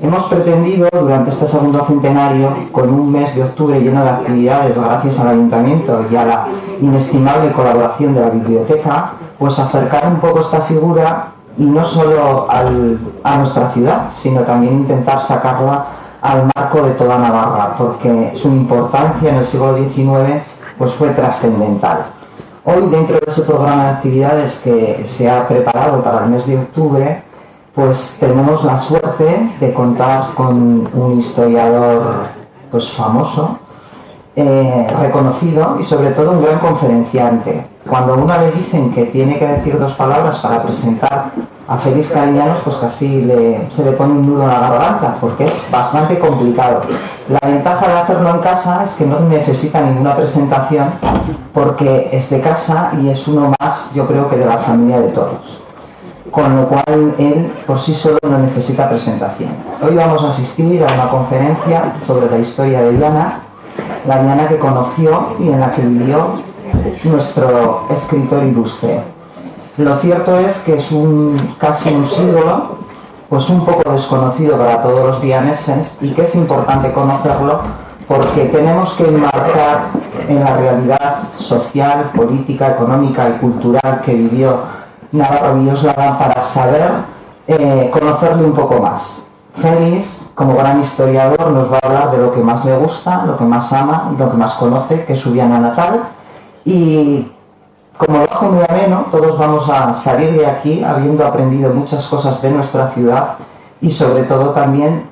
Hemos pretendido, durante este segundo centenario, con un mes de octubre lleno de actividades gracias al Ayuntamiento y a la inestimable colaboración de la biblioteca, pues acercar un poco esta figura y no solo a nuestra ciudad, sino también intentar sacarla al marco de toda Navarra, porque su importancia en el siglo XIX pues fue trascendental. Hoy, dentro de ese programa de actividades que se ha preparado para el mes de octubre, pues tenemos la suerte de contar con un historiador pues famoso, reconocido y sobre todo un gran conferenciante. Cuando a uno le dicen que tiene que decir 2 palabras para presentar a Félix Cariñanos, pues casi se le pone un nudo en la garganta, porque es bastante complicado. La ventaja de hacerlo en casa es que no necesita ninguna presentación, porque es de casa y es uno más, yo creo, que de la familia de todos. Con lo cual él por sí solo no necesita presentación. Hoy vamos a asistir a una conferencia sobre la historia de Viana, la Viana que conoció y en la que vivió nuestro escritor ilustre. Lo cierto es que es casi un símbolo, pues un poco desconocido para todos los vianeses, y que es importante conocerlo porque tenemos que enmarcar en la realidad social, política, económica y cultural que vivió Navarro Villoslada para saber conocerle un poco más. Félix, como gran historiador, nos va a hablar de lo que más le gusta, lo que más ama y lo que más conoce, que es su Viana natal. Y como lo hace muy ameno, todos vamos a salir de aquí habiendo aprendido muchas cosas de nuestra ciudad y sobre todo también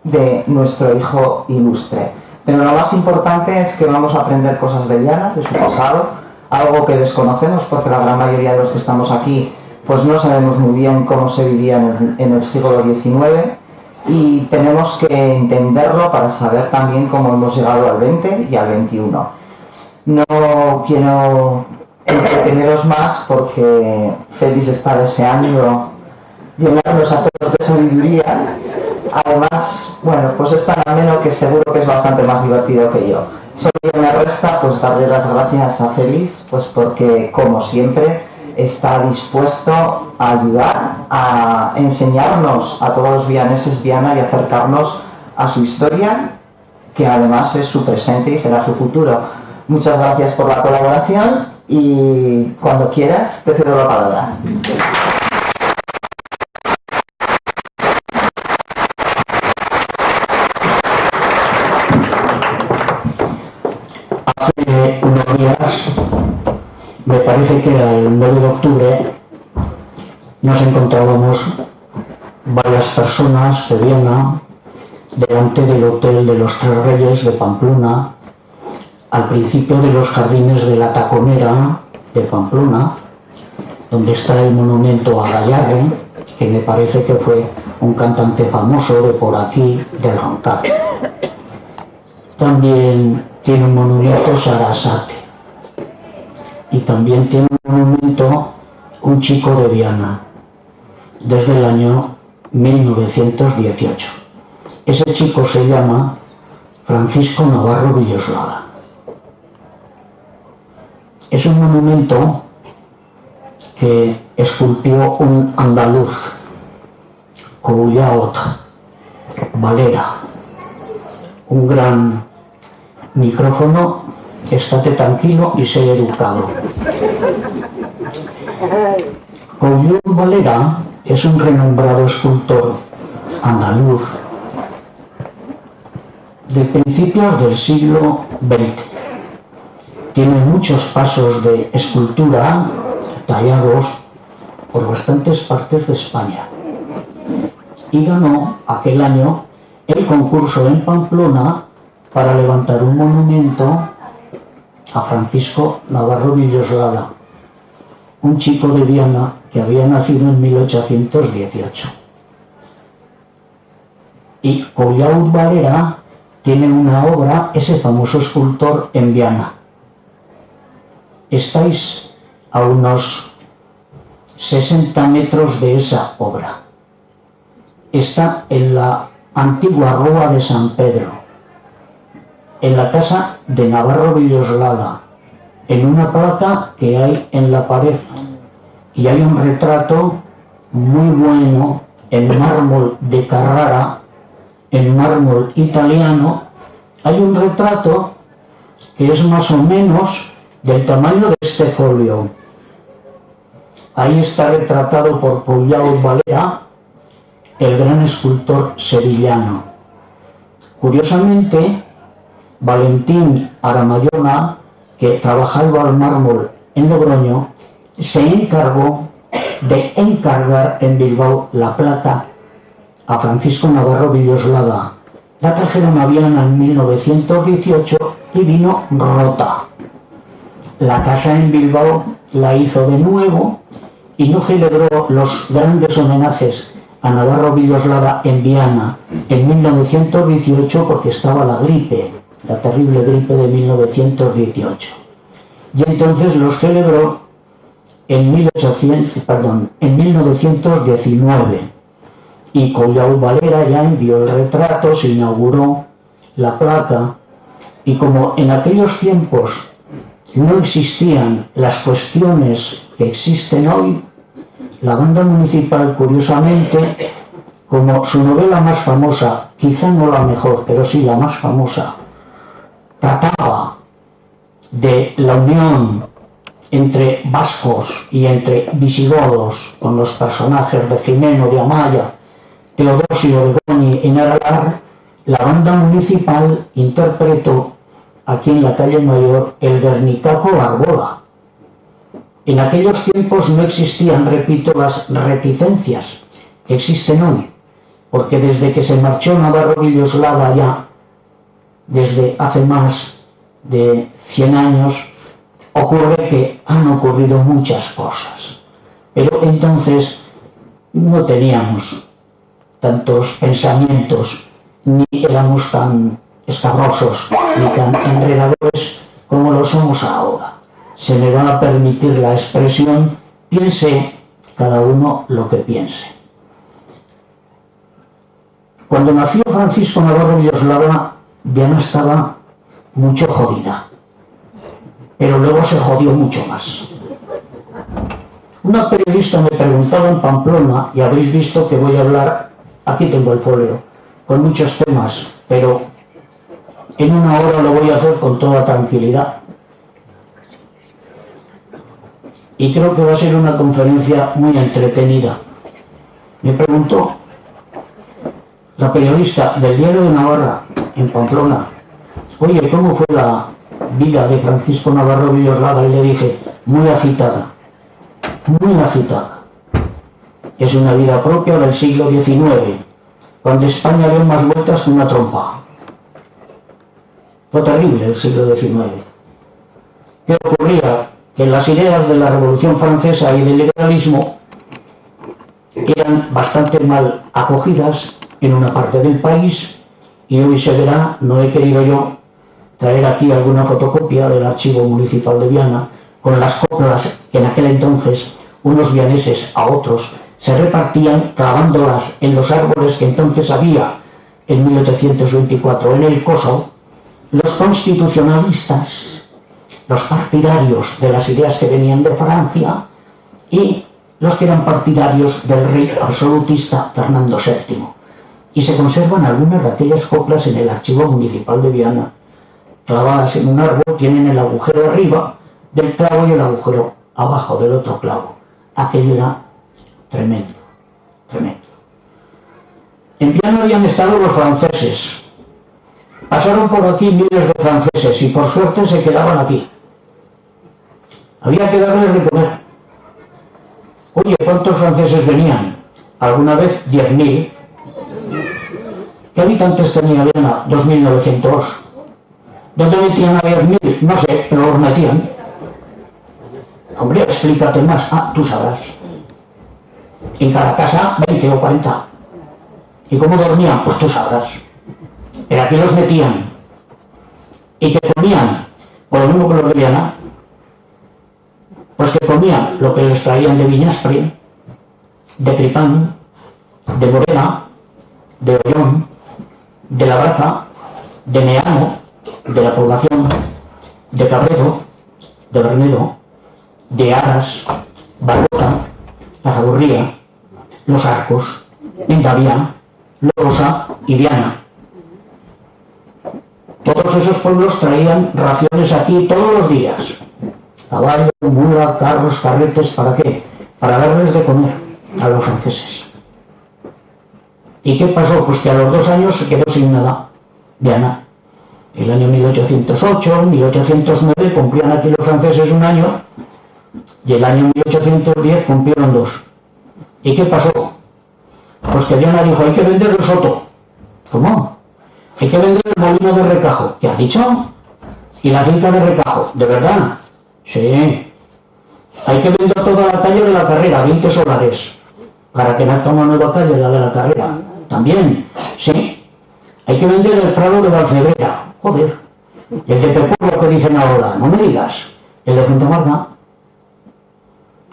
de nuestro hijo ilustre. Pero lo más importante es que vamos a aprender cosas de Viana, de su pasado, algo que desconocemos porque la gran mayoría de los que estamos aquí pues no sabemos muy bien cómo se vivía en el siglo XIX, y tenemos que entenderlo para saber también cómo hemos llegado al XX y al XXI. No quiero entreteneros más porque Félix está deseando llenarnos a todos de sabiduría. Además, bueno, pues es tan ameno que seguro que es bastante más divertido que yo. Solo me resta pues darle las gracias a Félix, pues porque como siempre está dispuesto a ayudar, a enseñarnos a todos los vianeses Viana y acercarnos a su historia, que además es su presente y será su futuro. Muchas gracias por la colaboración y cuando quieras te cedo la palabra. Hace unos días, me parece que era el 9 de octubre, nos encontrábamos varias personas de Viana delante del Hotel de los Tres Reyes de Pamplona, al principio de los jardines de la Taconera de Pamplona, donde está el monumento a Gayarre, que me parece que fue un cantante famoso de por aquí, del Roncal. También tiene un monumento Sarasate, y también tiene un monumento un chico de Viana, desde el año 1918. Ese chico se llama Francisco Navarro Villoslada. Es un monumento que esculpió un andaluz, Coullaot Valera, un gran micrófono. Estate tranquilo y sé educado. Coullaut Valera es un renombrado escultor andaluz de principios del siglo XX. Tiene muchos pasos de escultura tallados por bastantes partes de España y ganó aquel año el concurso en Pamplona para levantar un monumento a Francisco Navarro Villoslada, un chico de Viana que había nacido en 1818. Y Coullaut Valera tiene una obra, ese famoso escultor, en Viana. Estáis a unos 60 metros de esa obra. Está en la antigua Rúa de San Pedro, en la casa de Navarro Villoslada, en una placa que hay en la pared, y hay un retrato muy bueno en mármol de Carrara en mármol italiano, hay un retrato que es más o menos del tamaño de este folio. Ahí está retratado por Puyao Valera, el gran escultor sevillano. Curiosamente, Valentín Aramayona, que trabajaba al mármol en Logroño, se encargó de encargar en Bilbao la placa a Francisco Navarro Villoslada. La trajeron a Viana en 1918 y vino rota. La casa en Bilbao la hizo de nuevo y no celebró los grandes homenajes a Navarro Villoslada en Viana en 1918 porque estaba la gripe, la terrible gripe de 1918. Y entonces los celebró en 1919. Y Puyao Valera ya envió el retrato, se inauguró la placa, y como en aquellos tiempos no existían las cuestiones que existen hoy, la banda municipal, curiosamente, como su novela más famosa, quizá no la mejor, pero sí la más famosa, trataba de la unión entre vascos y entre visigodos, con los personajes de Jimeno de Amaya, Teodosio de Goñi en Aralar, la banda municipal interpretó aquí en la calle Mayor el Guernicaco Barbola. En aquellos tiempos no existían, repito, las reticencias que existen hoy, porque desde que se marchó Navarro Villoslada ya, desde hace más de 100 años, ocurre que han ocurrido muchas cosas. Pero entonces no teníamos tantos pensamientos, ni éramos tan escabrosos, ni tan enredadores como lo somos ahora. Se me va a permitir la expresión, piense cada uno lo que piense. Cuando nació Francisco Navarro Villoslada, Viana estaba mucho jodida, pero luego se jodió mucho más. Una periodista me preguntaba en Pamplona, y habréis visto que voy a hablar, aquí tengo el folio, con muchos temas, pero en una hora lo voy a hacer con toda tranquilidad. Y creo que va a ser una conferencia muy entretenida. Me preguntó la periodista del Diario de Navarra, en Pamplona, oye, ¿cómo fue la vida de Francisco Navarro Villoslada? Y le dije, muy agitada, muy agitada. Es una vida propia del siglo XIX, cuando España dio más vueltas que una trompa. Fue terrible el siglo XIX. ¿Qué ocurría? Que las ideas de la Revolución Francesa y del liberalismo eran bastante mal acogidas en una parte del país, y hoy se verá, no he querido yo traer aquí alguna fotocopia del archivo municipal de Viana con las coplas que en aquel entonces unos vianeses a otros se repartían clavándolas en los árboles que entonces había en 1824 en el Coso, los constitucionalistas, los partidarios de las ideas que venían de Francia y los que eran partidarios del rey absolutista Fernando VII. Y se conservan algunas de aquellas coplas en el archivo municipal de Viana, clavadas en un árbol, tienen el agujero arriba del clavo y el agujero abajo del otro clavo. Aquello era tremendo, tremendo. En Viana habían estado los franceses. Pasaron por aquí miles de franceses y por suerte se quedaban aquí. Había que darles de comer. Oye, ¿cuántos franceses venían? Alguna vez 10.000. ¿Qué habitantes tenía Viana? 2.900. ¿Dónde metían a 10.000? No sé, pero los metían. Hombre, explícate más. Ah, tú sabrás. En cada casa 20 o 40. ¿Y cómo dormían? Pues tú sabrás. Pero aquí los metían. ¿Y qué comían? Por lo mismo que los de Viana. Pues que comían lo que les traían de Viñaspre, de Tripán, de Morena, de Ollón, de La Braza, de Meano, de la población, de Cabredo, de Bernedo, de Aras, Barbota, La Zaburría, Los Arcos, Ventavía, Lorosa y Viana. todos esos pueblos traían raciones aquí todos los días. Caballo, mula, carros, carretes, ¿para qué? Para darles de comer a los franceses. ¿Y qué pasó? Pues que a los 2 años se quedó sin nada, Viana. El año 1808, 1809 cumplían aquí los franceses 1 año y el año 1810 cumplieron 2. ¿Y qué pasó? Pues que Viana dijo, hay que vender el soto. ¿Cómo? Hay que vender el molino de Recajo. ¿Qué has dicho? ¿Y la finca de Recajo? ¿De verdad? Sí. Hay que vender toda la calle de la Carrera, 20 solares, para que nazca una nueva calle, la de la Carrera. También, sí. Hay que vender el Prado de Valcebrera. Joder. El de Pepurro que dicen ahora, no me digas. El de Fuentemarga.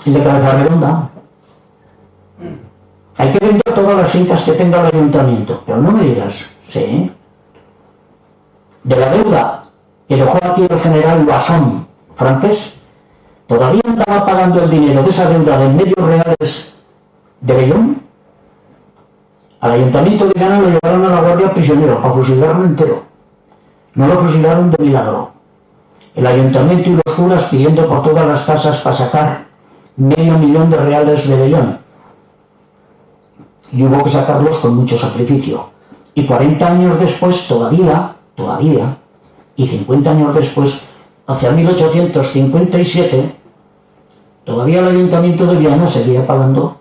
El de Cabeza Redonda. Hay que vender todas las fincas que tenga el ayuntamiento. Pero no me digas. Sí. De la deuda que dejó aquí el general Loison, francés, todavía andaba pagando el dinero de esa deuda de medios reales de Bellón. Al ayuntamiento de Viana lo llevaron a la guardia prisionero para fusilarlo entero. No lo fusilaron de milagro. El ayuntamiento y los curas pidiendo por todas las casas para sacar $500,000 de reales de Bellón. Y hubo que sacarlos con mucho sacrificio. Y 40 años después, todavía, y 50 años después, hacia 1857, todavía el ayuntamiento de Viana seguía pagando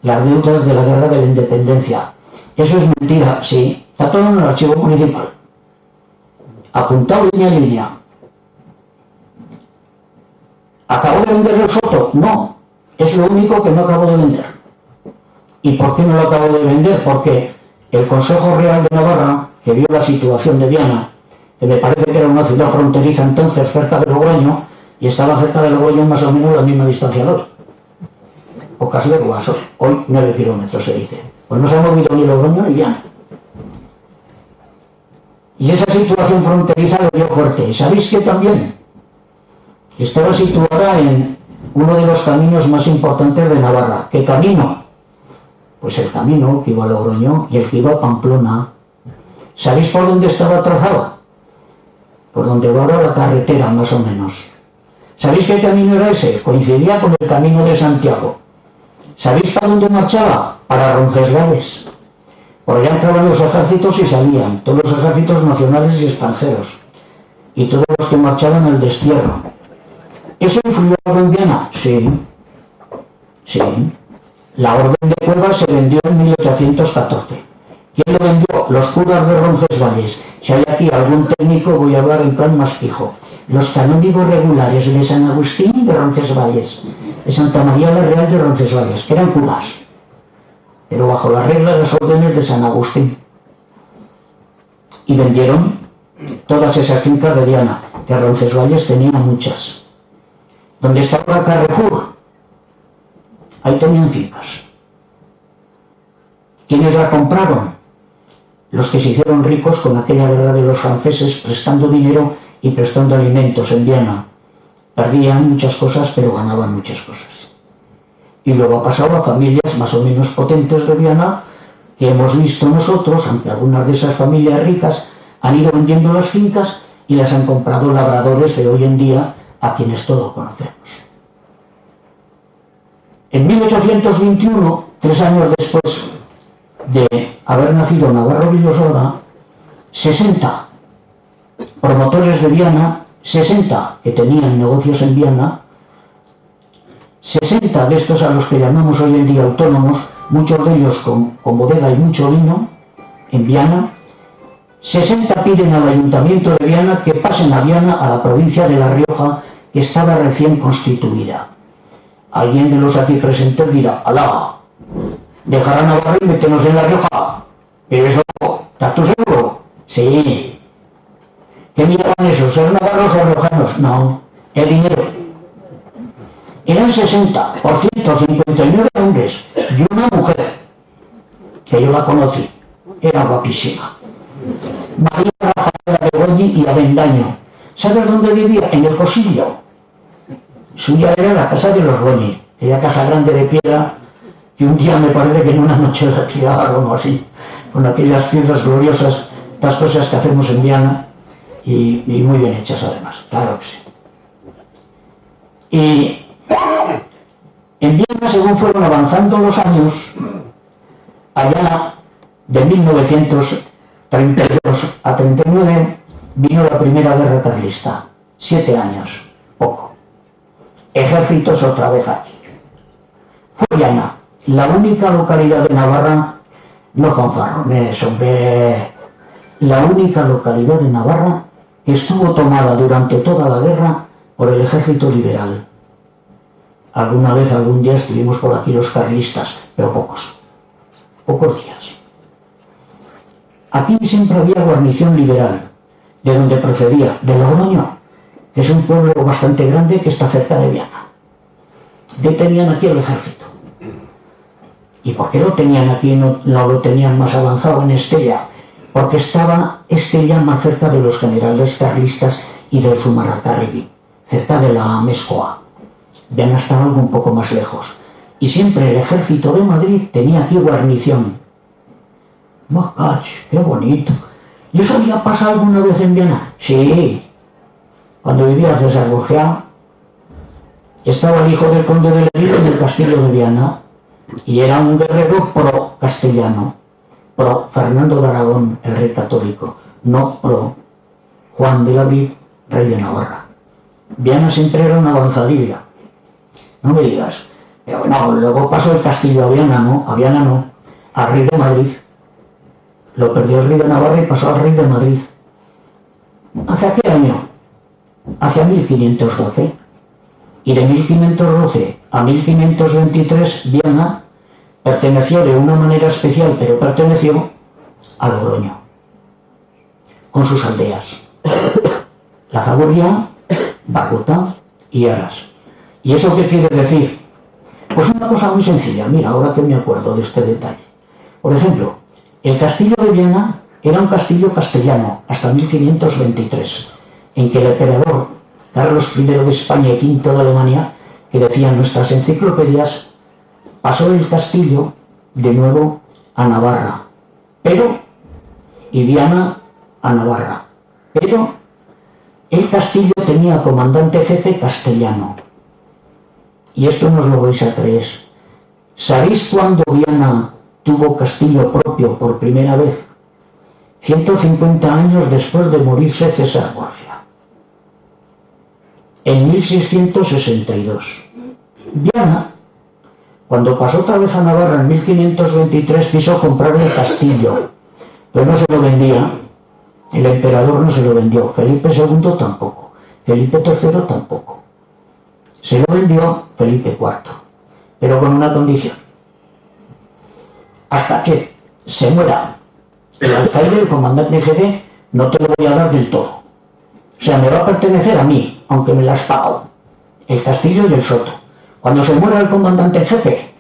las deudas de la guerra de la independencia. Eso es mentira, sí, está todo en el archivo municipal. Apuntado línea a línea. ¿Acabo de vender el soto? No, es lo único que no acabo de vender. ¿Y por qué no lo acabo de vender? Porque el Consejo Real de Navarra, que vio la situación de Viana, que me parece que era una ciudad fronteriza entonces cerca de Logroño, y estaba cerca de Logroño más o menos a la misma distancia de hoy. Pocas leguas, hoy 9 kilómetros se dice. Pues no se ha movido ni Logroño ni Viana. Y esa situación fronteriza lo vio fuerte. ¿Y sabéis qué también? Estaba situada en uno de los caminos más importantes de Navarra. ¿Qué camino? Pues el camino que iba a Logroño y el que iba a Pamplona. ¿Sabéis por dónde estaba trazado? Por donde va ahora la carretera, más o menos. ¿Sabéis qué camino era ese? Coincidía con el camino de Santiago. ¿Sabéis para dónde marchaba? Para Roncesvalles. Por allá entraban los ejércitos y salían, todos los ejércitos nacionales y extranjeros, y todos los que marchaban al destierro. ¿Eso influyó en Viana? Sí. Sí. La orden de Cuevas se vendió en 1814. ¿Quién lo vendió? Los curas de Roncesvalles. Si hay aquí algún técnico, voy a hablar en plan más fijo. Los canónigos regulares de San Agustín de Roncesvalles, de Santa María la Real de Roncesvalles, que eran curas, pero bajo las reglas de las órdenes de San Agustín. Y vendieron todas esas fincas de Viana, que Roncesvalles tenía muchas. Donde está ahora Carrefour, ahí tenían fincas. ¿Quiénes la compraron? Los que se hicieron ricos con aquella guerra de los franceses, prestando dinero y prestando alimentos en Viana. Perdían muchas cosas, pero ganaban muchas cosas. Y luego ha pasado a familias más o menos potentes de Viana, que hemos visto nosotros, aunque algunas de esas familias ricas han ido vendiendo las fincas y las han comprado labradores de hoy en día, a quienes todos conocemos. En 1821, 3 años después de haber nacido Navarro Villosorda, 60 promotores de Viana, 60 que tenían negocios en Viana, 60 de estos a los que llamamos hoy en día autónomos, muchos de ellos con bodega y mucho vino en Viana, 60 piden al Ayuntamiento de Viana que pasen a Viana, a la provincia de La Rioja, que estaba recién constituida. Alguien de los aquí presentes dirá, alá, dejar a Navarra y meternos en La Rioja. Pero eso, ¿estás tú seguro? Sí. ¿Qué miraban eso? ¿Ser navarros o riojanos? No, el dinero. Eran 60, por 159 hombres y una mujer, que yo la conocí, era guapísima. María Rafaela Begoñi y Avendaño. ¿Sabes dónde vivía? En el Cosillo. Suya era la casa de los Goñi, aquella casa grande de piedra, que un día me parece que en una noche la tiraron o así, con aquellas piedras gloriosas, estas cosas que hacemos en Viana. y muy bien hechas además, claro que sí. Y en Viena, según fueron avanzando los años, allá de 1932 a 39 vino la primera guerra carlista, 7 años, poco. Ejércitos otra vez aquí. Fue Viana, la única localidad de Navarra, no fanfarrones, hombre, la única localidad de Navarra que estuvo tomada durante toda la guerra por el ejército liberal. Alguna vez, algún día estuvimos por aquí los carlistas, pero pocos días. Aquí siempre había guarnición liberal, de donde procedía, de Logroño, que es un pueblo bastante grande que está cerca de Viana. Tenían aquí el ejército. ¿Y por qué lo tenían aquí y no lo tenían más avanzado en Estella? Porque estaba Estella más cerca de los generales carlistas y del Zumarracarregui, cerca de la Amezcoa. Viana estaba algo un poco más lejos. Y siempre el ejército de Madrid tenía aquí guarnición. ¡Macach! ¡Qué bonito! ¿Y eso había pasado alguna vez en Viana? Sí. Cuando vivía César Borgia, estaba el hijo del conde de Lerín en el castillo de Viana y era un guerrero pro-castellano, pro-Fernando de Aragón, el rey católico, no pro-Juan de Abril, rey de Navarra. Viana siempre era una avanzadilla. No me digas. Pero bueno, luego pasó el castillo a Viana, ¿no? A Viana no, al rey de Madrid. Lo perdió el rey de Navarra y pasó al rey de Madrid. ¿Hacia qué año? Hacia 1512. Y de 1512 a 1523, Viana perteneció de una manera especial, pero perteneció a Logroño, con sus aldeas. La Zagoria, Bacota y Aras. ¿Y eso qué quiere decir? Pues una cosa muy sencilla, mira, ahora que me acuerdo de este detalle. Por ejemplo, el castillo de Viana era un castillo castellano hasta 1523, en que el emperador Carlos I de España y V de Alemania, que decían nuestras enciclopedias, pasó el castillo de nuevo a Navarra, y Viana a Navarra, pero el castillo tenía comandante jefe castellano. Y esto no os lo vais a creer. ¿Sabéis cuándo Viana tuvo castillo propio por primera vez? 150 años después de morirse César Borgia. En 1662. Viana, cuando pasó otra vez a Navarra en 1523, quiso comprar el castillo, pero no se lo vendía. El emperador no se lo vendió, Felipe II tampoco, Felipe III tampoco. Se lo vendió Felipe IV, pero con una condición. Hasta que se muera el alcaide, el comandante jefe, no te lo voy a dar del todo. O sea, me va a pertenecer a mí, aunque me la has pagado. El castillo y el soto. Cuando se muera el comandante jefe,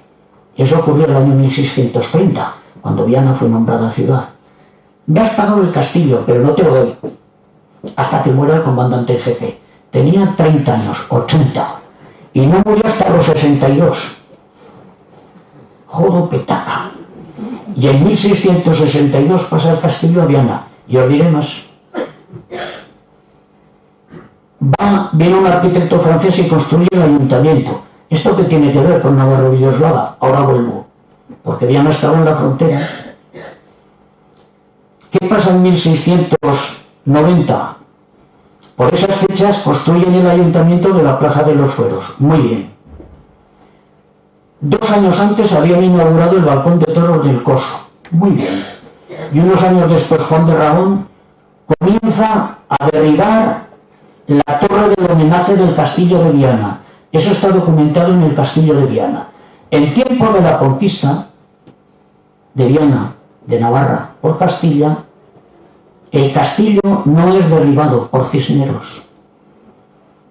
eso ocurrió en el año 1630, cuando Viana fue nombrada ciudad. Me has pagado el castillo, pero no te lo doy. Hasta que muera el comandante jefe. Tenía 30 años, 80. Y no murió hasta los 62. Jodo petaca. Y en 1662 pasa el castillo a Viana. Y os diré más. Viene un arquitecto francés y construye el ayuntamiento. ¿Esto qué tiene que ver con Navarro-Villoslada? Ahora vuelvo. Porque Viana estaba en la frontera. ¿Qué pasa en 1690? Por esas fechas construyen el ayuntamiento de la Plaza de los Fueros. Muy bien. 2 años antes habían inaugurado el balcón de toros del Coso. Muy bien. Y unos años después Juan de Ramón comienza a derribar la torre del homenaje del castillo de Viana. Eso está documentado en el castillo de Viana. En tiempo de la conquista de Viana, de Navarra, por Castilla, el castillo no es derribado por Cisneros.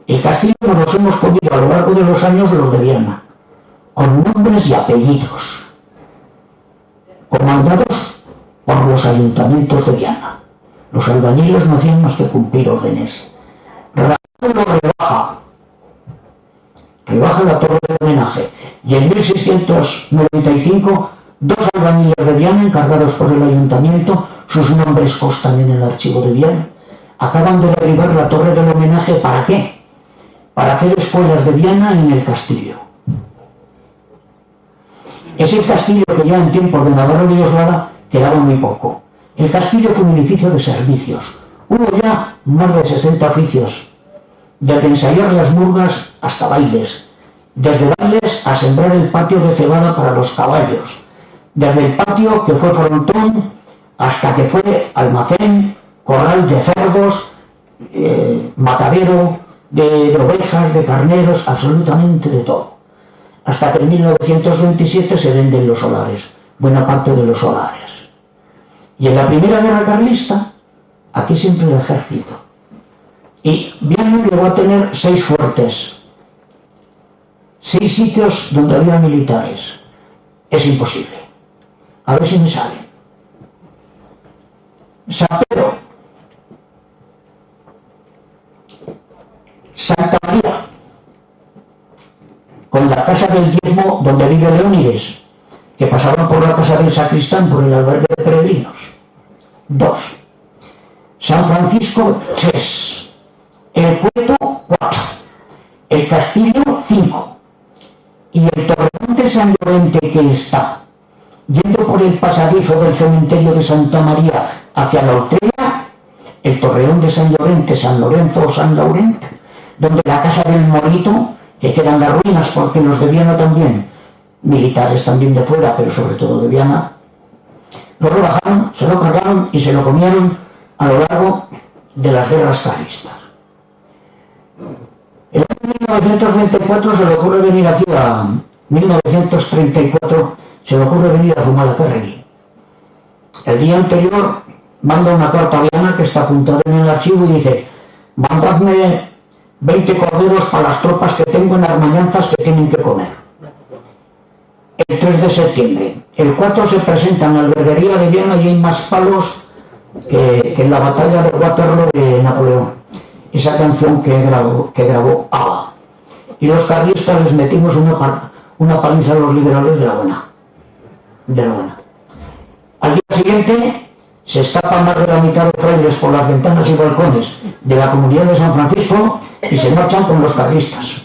El castillo nos los hemos comido a lo largo de los años los de Viana, con nombres y apellidos, comandados por los ayuntamientos de Viana. Los albañiles no hacían más que cumplir órdenes. Ramón lo rebaja la torre de homenaje, y en 1695 2 albañiles de Viana encargados por el ayuntamiento, sus nombres constan en el archivo de Viana, acaban de derribar la torre del homenaje. ¿Para qué? Para hacer escuelas de Viana en el castillo. Es el castillo que ya en tiempos de Navarro y Oslada quedaba muy poco. El castillo fue un edificio de servicios. Hubo ya más de 60 oficios, desde ensayar las murgas hasta bailes, desde bailes a sembrar el patio de cebada para los caballos, desde el patio que fue frontón hasta que fue almacén, corral de cerdos, matadero de ovejas, de carneros, absolutamente de todo. Hasta que en 1927 se venden los solares, buena parte de los solares. Y en la primera guerra carlista, aquí siempre el ejército. Y Viana llegó a tener 6 fuertes, 6 sitios donde había militares. Es imposible. A ver si me sale. San Pedro, Santa María, con la casa del diezmo donde vive Leónides, que pasaban por la casa del sacristán por el albergue de peregrinos. 2. San Francisco, 3. El Cueto, 4. El Castillo, 5. Y el torreón de San Llorente, que está yendo por el pasadizo del cementerio de Santa María hacia la Ortega, el torreón de San Llorente, San Lorenzo o San Laurent, donde la casa del Morito, que quedan las ruinas porque los de Viana también, militares también de fuera, pero sobre todo de Viana, lo rebajaron, se lo cargaron y se lo comieron a lo largo de las guerras carlistas. En el año 1924 se le ocurre venir aquí a 1934, se le ocurre venir a Zumalacárregui. El día anterior manda una carta a Viana que está apuntada en el archivo y dice: mandadme 20 corderos para las tropas que tengo en Armañanzas que tienen que comer. El 3 de septiembre. El 4 se presenta en la alberguería de Viana y hay más palos que en la batalla de Waterloo de Napoleón. Esa canción que grabó ABBA. Y los carlistas les metimos una paliza a los liberales de la buena. Al día siguiente se escapan más de la mitad de frailes por las ventanas y balcones de la comunidad de San Francisco y se marchan con los carlistas.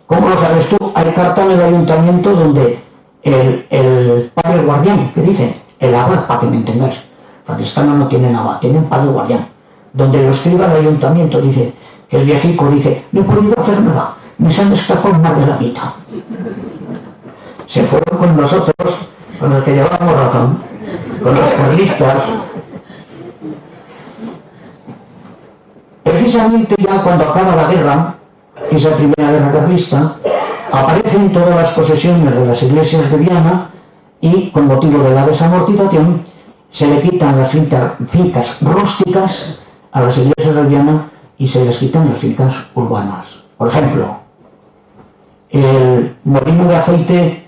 ¿Cómo lo sabes tú? Hay carta en el ayuntamiento donde el padre guardián, que dicen, el abad, para que me entendáis, franciscano no tienen abad, tienen padre guardián, donde lo escriba el ayuntamiento, dice, que es viejico, dice, no he podido hacer nada, me se han escapado más de la mitad. Se fueron con nosotros, con los que llevábamos razón, con los carlistas. Precisamente ya cuando acaba la guerra, esa primera guerra carlista, aparecen todas las posesiones de las iglesias de Viana y, con motivo de la desamortización, se le quitan las fincas rústicas a las iglesias de Viana y se les quitan las fincas urbanas. Por ejemplo, el molino de aceite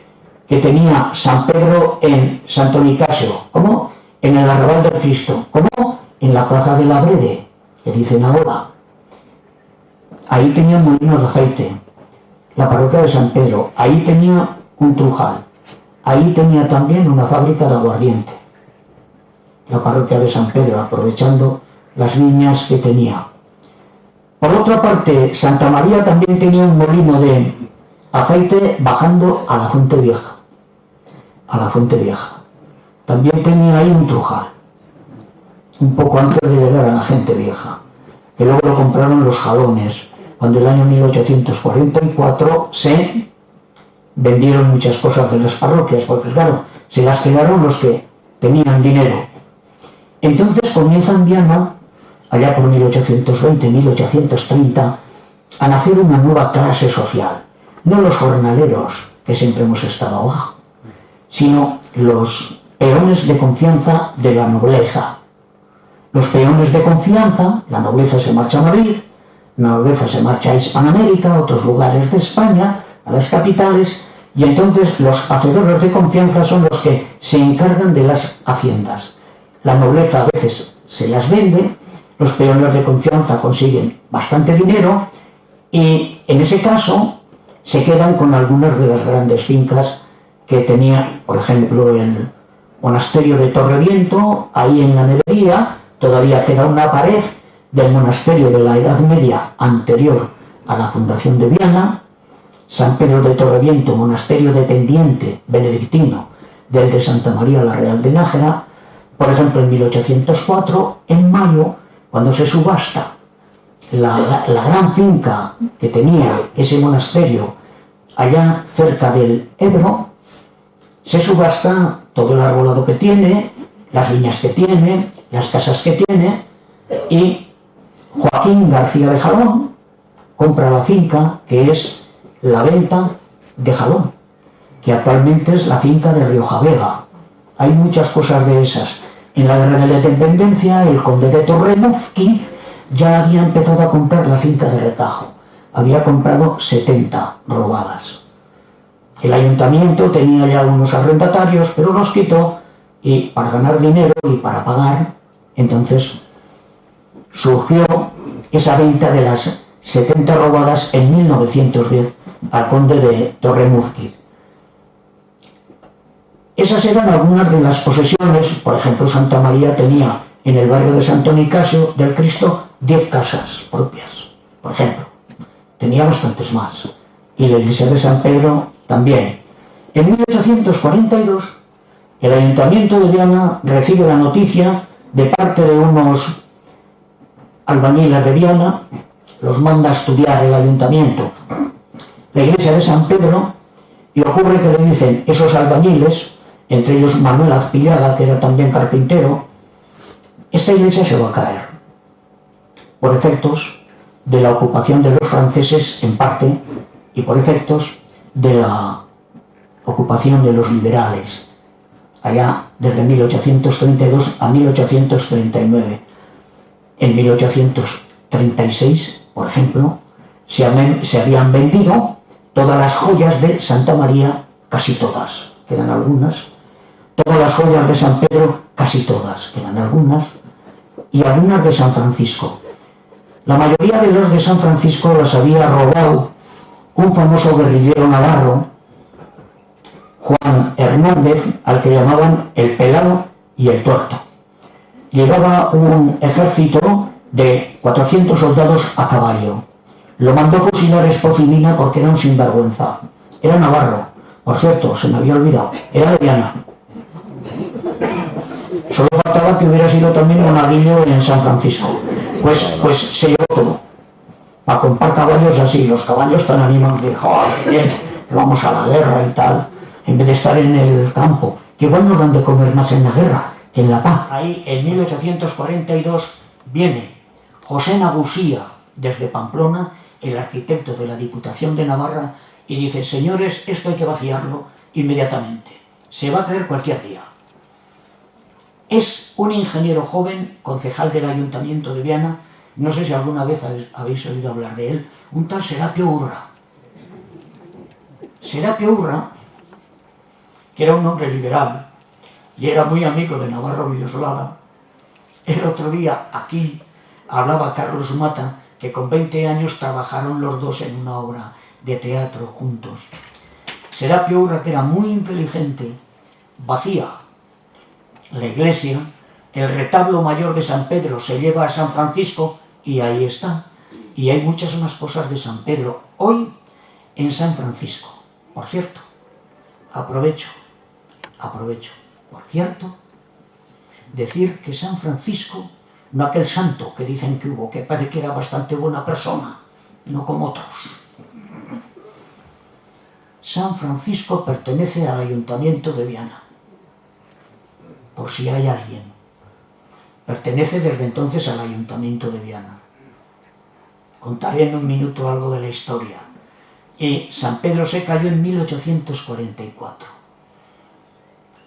que tenía San Pedro en Santo Nicasio, como en el Arrabal del Cristo, como en la Plaza de la Brede, que dicen ahora. Ahí tenía molinos de aceite, la parroquia de San Pedro, ahí tenía un trujal, ahí tenía también una fábrica de aguardiente, la parroquia de San Pedro, aprovechando las viñas que tenía. Por otra parte, Santa María también tenía un molino de aceite bajando a la Fuente Vieja. También tenía ahí un trujal, un poco antes de llegar a la Gente Vieja, que luego lo compraron los Jalones, cuando en el año 1844 se vendieron muchas cosas de las parroquias, porque claro, se las quedaron los que tenían dinero. Entonces comienza en Viana, allá por 1820, 1830, a nacer una nueva clase social. No los jornaleros, que siempre hemos estado abajo, sino los peones de confianza de la nobleza. Los peones de confianza, la nobleza se marcha a Madrid, la nobleza se marcha a Hispanoamérica, a otros lugares de España, a las capitales, y entonces los hacedores de confianza son los que se encargan de las haciendas. La nobleza a veces se las vende, los peones de confianza consiguen bastante dinero y en ese caso se quedan con algunas de las grandes fincas que tenía, por ejemplo, el monasterio de Torreviento, ahí en la Nevería, todavía queda una pared del monasterio de la Edad Media anterior a la fundación de Viana. San Pedro de Torreviento, monasterio dependiente benedictino del de Santa María la Real de Nájera. Por ejemplo, en 1804, en mayo, cuando se subasta la gran finca que tenía ese monasterio allá cerca del Ebro, se subasta todo el arbolado que tiene, las viñas que tiene, las casas que tiene, y Joaquín García de Jalón compra la finca, que es la Venta de Jalón, que actualmente es la finca de Riojavega. Hay muchas cosas de esas. En la Guerra de la Independencia, el conde de Torremuzquiz ya había empezado a comprar la finca de Retajo. Había comprado 70 robadas. El ayuntamiento tenía ya unos arrendatarios, pero los quitó, y para ganar dinero y para pagar, entonces surgió esa venta de las 70 robadas en 1910 al conde de Torremuzquiz. Esas eran algunas de las posesiones. Por ejemplo, Santa María tenía en el barrio de Santo Nicasio del Cristo 10 casas propias, por ejemplo. Tenía bastantes más. Y la iglesia de San Pedro también. En 1842, el ayuntamiento de Viana recibe la noticia de parte de unos albañiles de Viana, los manda a estudiar el ayuntamiento la iglesia de San Pedro, y ocurre que le dicen esos albañiles, entre ellos Manuel Azpillaga, que era también carpintero, esta iglesia se va a caer por efectos de la ocupación de los franceses en parte y por efectos de la ocupación de los liberales allá desde 1832 a 1839. En 1836, por ejemplo, se habían vendido todas las joyas de Santa María, casi todas, quedan algunas, todas las joyas de San Pedro, casi todas, quedan algunas, y algunas de San Francisco. La mayoría de los de San Francisco las había robado un famoso guerrillero navarro, Juan Hernández, al que llamaban el Pelado y el Tuerto. Llevaba un ejército de 400 soldados a caballo. Lo mandó fusilar Espoz-y-Mina porque era un sinvergüenza. Era navarro, por cierto, se me había olvidado, era de Viana. Solo faltaba que hubiera sido también monaguillo en San Francisco. Pues se llevó todo. Para comprar caballos así, los caballos tan animados de joder, bien, que vamos a la guerra y tal, en vez de estar en el campo, que igual nos dan de comer más en la guerra que en la paz. Ahí, en 1842, viene José Nagusía, desde Pamplona, el arquitecto de la Diputación de Navarra, y dice: señores, esto hay que vaciarlo inmediatamente, se va a caer cualquier día. Es un ingeniero joven, concejal del Ayuntamiento de Viana, no sé si alguna vez habéis oído hablar de él, un tal Serapio Urra. Serapio Urra, que era un hombre liberal y era muy amigo de Navarro Villoslava. El otro día aquí hablaba Carlos Mata, que con 20 años trabajaron los dos en una obra de teatro juntos. Serapio Urra, que era muy inteligente, vacía la iglesia, el retablo mayor de San Pedro se lleva a San Francisco y ahí está. Y hay muchas más cosas de San Pedro hoy en San Francisco. Por cierto, aprovecho, por cierto, decir que San Francisco, no aquel santo que dicen que hubo, que parece que era bastante buena persona, no como otros. San Francisco pertenece al Ayuntamiento de Viana, por si hay alguien. Pertenece desde entonces al Ayuntamiento de Viana. Contaré en un minuto algo de la historia. Y San Pedro se cayó en 1844.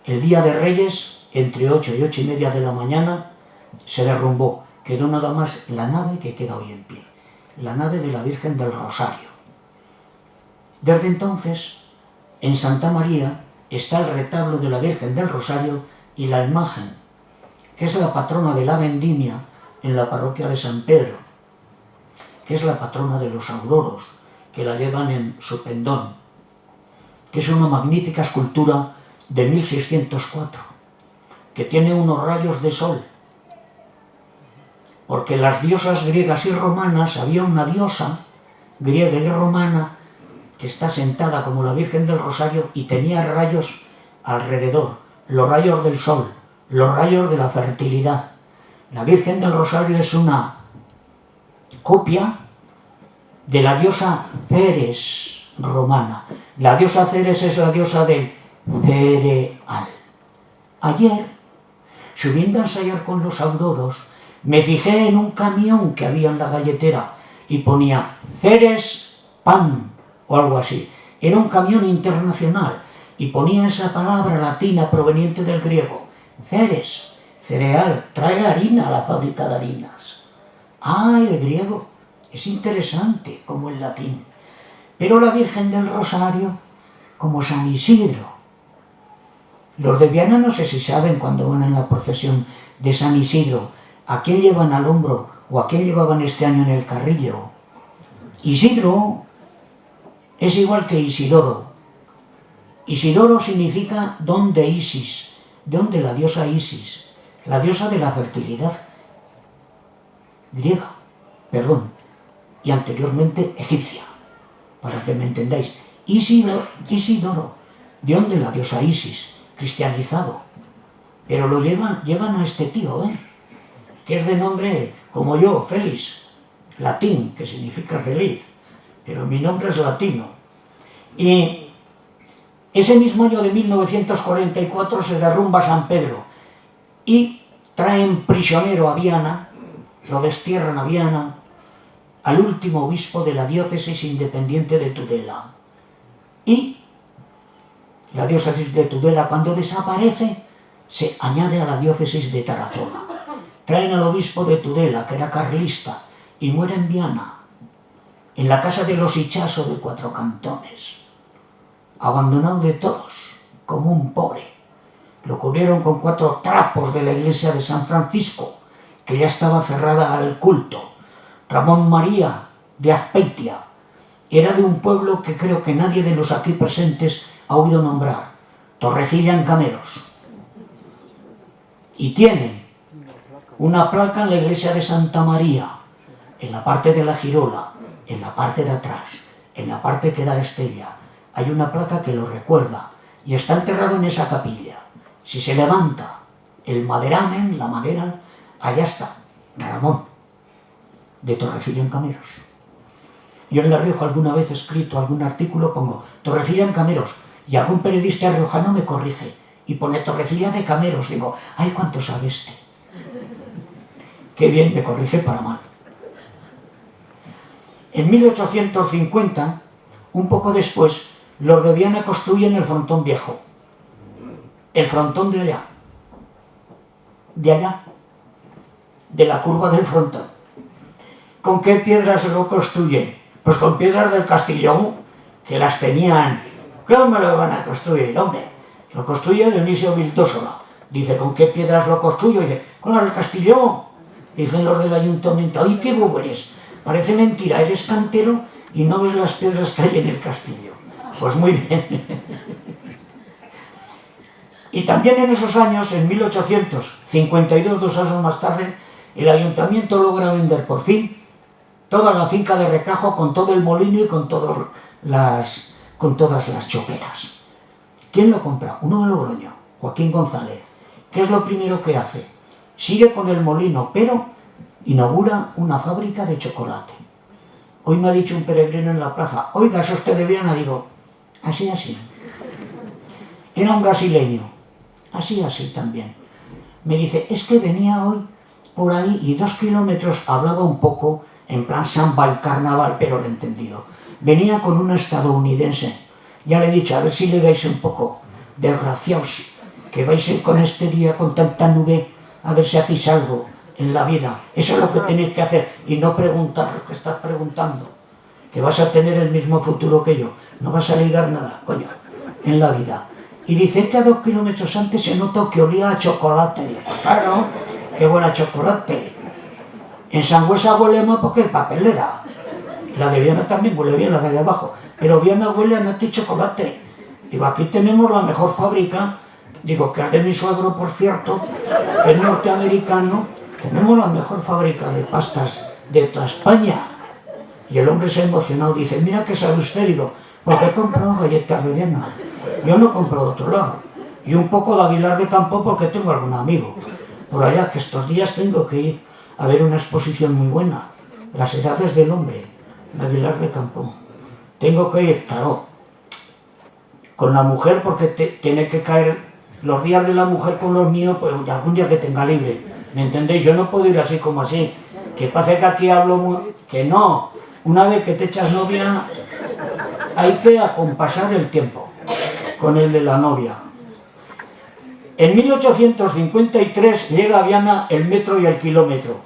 El día de Reyes, entre 8 y 8:30 de la mañana, se derrumbó. Quedó nada más la nave que queda hoy en pie, la nave de la Virgen del Rosario. Desde entonces, en Santa María está el retablo de la Virgen del Rosario y la imagen, que es la patrona de la vendimia en la parroquia de San Pedro, que es la patrona de los auroros, que la llevan en su pendón, que es una magnífica escultura de 1604, que tiene unos rayos de sol porque las diosas griegas y romanas, había una diosa griega y romana que está sentada como la Virgen del Rosario y tenía rayos alrededor, los rayos del sol, los rayos de la fertilidad. La Virgen del Rosario es una copia de la diosa Ceres romana. La diosa Ceres es la diosa del cereal. Ayer, subiendo a ensayar con los auroros, me fijé en un camión que había en la galletera y ponía Ceres pan o algo así. Era un camión internacional y ponía esa palabra latina proveniente del griego. Ceres, cereal, trae harina a la fábrica de harinas. Ah, el griego es interesante como el latín. Pero la Virgen del Rosario, como San Isidro. Los de Viana no sé si saben cuando van en la procesión de San Isidro a quién llevan al hombro o a quién llevaban este año en el carrillo. Isidro es igual que Isidoro. Isidoro significa don de Isis, don de la diosa Isis, la diosa de la fertilidad griega, y anteriormente egipcia, para que me entendáis. Isidoro, don de la diosa Isis, cristianizado. Pero lo llevan a este tío, que es de nombre, como yo, Félix, latín, que significa feliz, pero mi nombre es latino. Y ese mismo año de 1944 se derrumba San Pedro y traen prisionero a Viana, lo destierran a Viana, al último obispo de la diócesis independiente de Tudela. Y la diócesis de Tudela, cuando desaparece, se añade a la diócesis de Tarazona. Traen al obispo de Tudela, que era carlista, y muere en Viana, en la casa de los Ichaso de Cuatro Cantones, abandonado de todos, como un pobre. Lo cubrieron con 4 trapos de la iglesia de San Francisco, que ya estaba cerrada al culto. Ramón María de Azpeitia era de un pueblo que creo que nadie de los aquí presentes ha oído nombrar, Torrecilla en Cameros. Y tiene una placa en la iglesia de Santa María, en la parte de la girola, en la parte de atrás, en la parte que da Estella. Hay una placa que lo recuerda y está enterrado en esa capilla. Si se levanta el maderamen, la madera, allá está Ramón de Torrecilla en Cameros. Yo en La Rioja alguna vez he escrito algún artículo, pongo Torrecilla en Cameros, y algún periodista riojano me corrige y pone Torrecilla de Cameros. Digo, ay, ¿cuánto sabe este? Qué bien, me corrige para mal. En 1850, un poco después, los de Viana construyen el frontón viejo. El frontón de allá, de la curva del frontón. ¿Con qué piedras lo construyen? Pues con piedras del Castillón, que las tenían. ¿Cómo lo van a construir, hombre? Lo construye Dionisio Vildósola. Dice, ¿con qué piedras lo construyo? Dice, con las del Castillón. Dicen los del ayuntamiento, ¡ay, qué bobo eres! Parece mentira, eres cantero y no ves las piedras que hay en el castillo. Pues muy bien. Y también en esos años, en 1852, 2 años más tarde, el ayuntamiento logra vender por fin toda la finca de Recajo con todo el molino y con todas las choperas. ¿Quién lo compra? Uno de Logroño, Joaquín González. ¿Qué es lo primero que hace? Sigue con el molino, pero inaugura una fábrica de chocolate. Hoy me ha dicho un peregrino en la plaza, oiga, ¿es usted de Viana? Digo, así. Era un brasileño, así también. Me dice, es que venía hoy por ahí y 2 kilómetros, hablaba un poco en plan samba y carnaval, pero lo he entendido. Venía con una estadounidense. Ya le he dicho, a ver si le dais un poco, desgraciados, que vais a ir con este día con tanta nube, a ver si hacéis algo en la vida. Eso es lo que tenéis que hacer y no preguntar lo que estás preguntando. Que vas a tener el mismo futuro que yo. No vas a ligar nada, coño, en la vida. Y dicen que a 2 kilómetros antes se notó que olía a chocolate. Claro, que huele a chocolate. En Sangüesa huele más porque es papelera. La de Viana también huele bien, la de abajo. Pero Viana huele a nata y chocolate. Digo, aquí tenemos la mejor fábrica. Digo, que es de mi suegro, por cierto, que es norteamericano, tenemos la mejor fábrica de pastas de toda España. Y el hombre se ha emocionado, dice, mira que sabe usted, digo, porque he comprado galletas de Viana. Yo no compro de otro lado. Y un poco de Aguilar de Campo porque tengo algún amigo por allá, que estos días tengo que ir a ver una exposición muy buena, Las edades del hombre, de Aguilar de Campo. Tengo que ir, claro, con la mujer porque tiene que caer los días de la mujer con los míos, pues algún día que tenga libre. ¿Me entendéis? Yo no puedo ir así como así. Que pase que aquí hablo muy... Que no. Una vez que te echas novia, hay que acompasar el tiempo con el de la novia. En 1853 llega a Viana el metro y el kilómetro.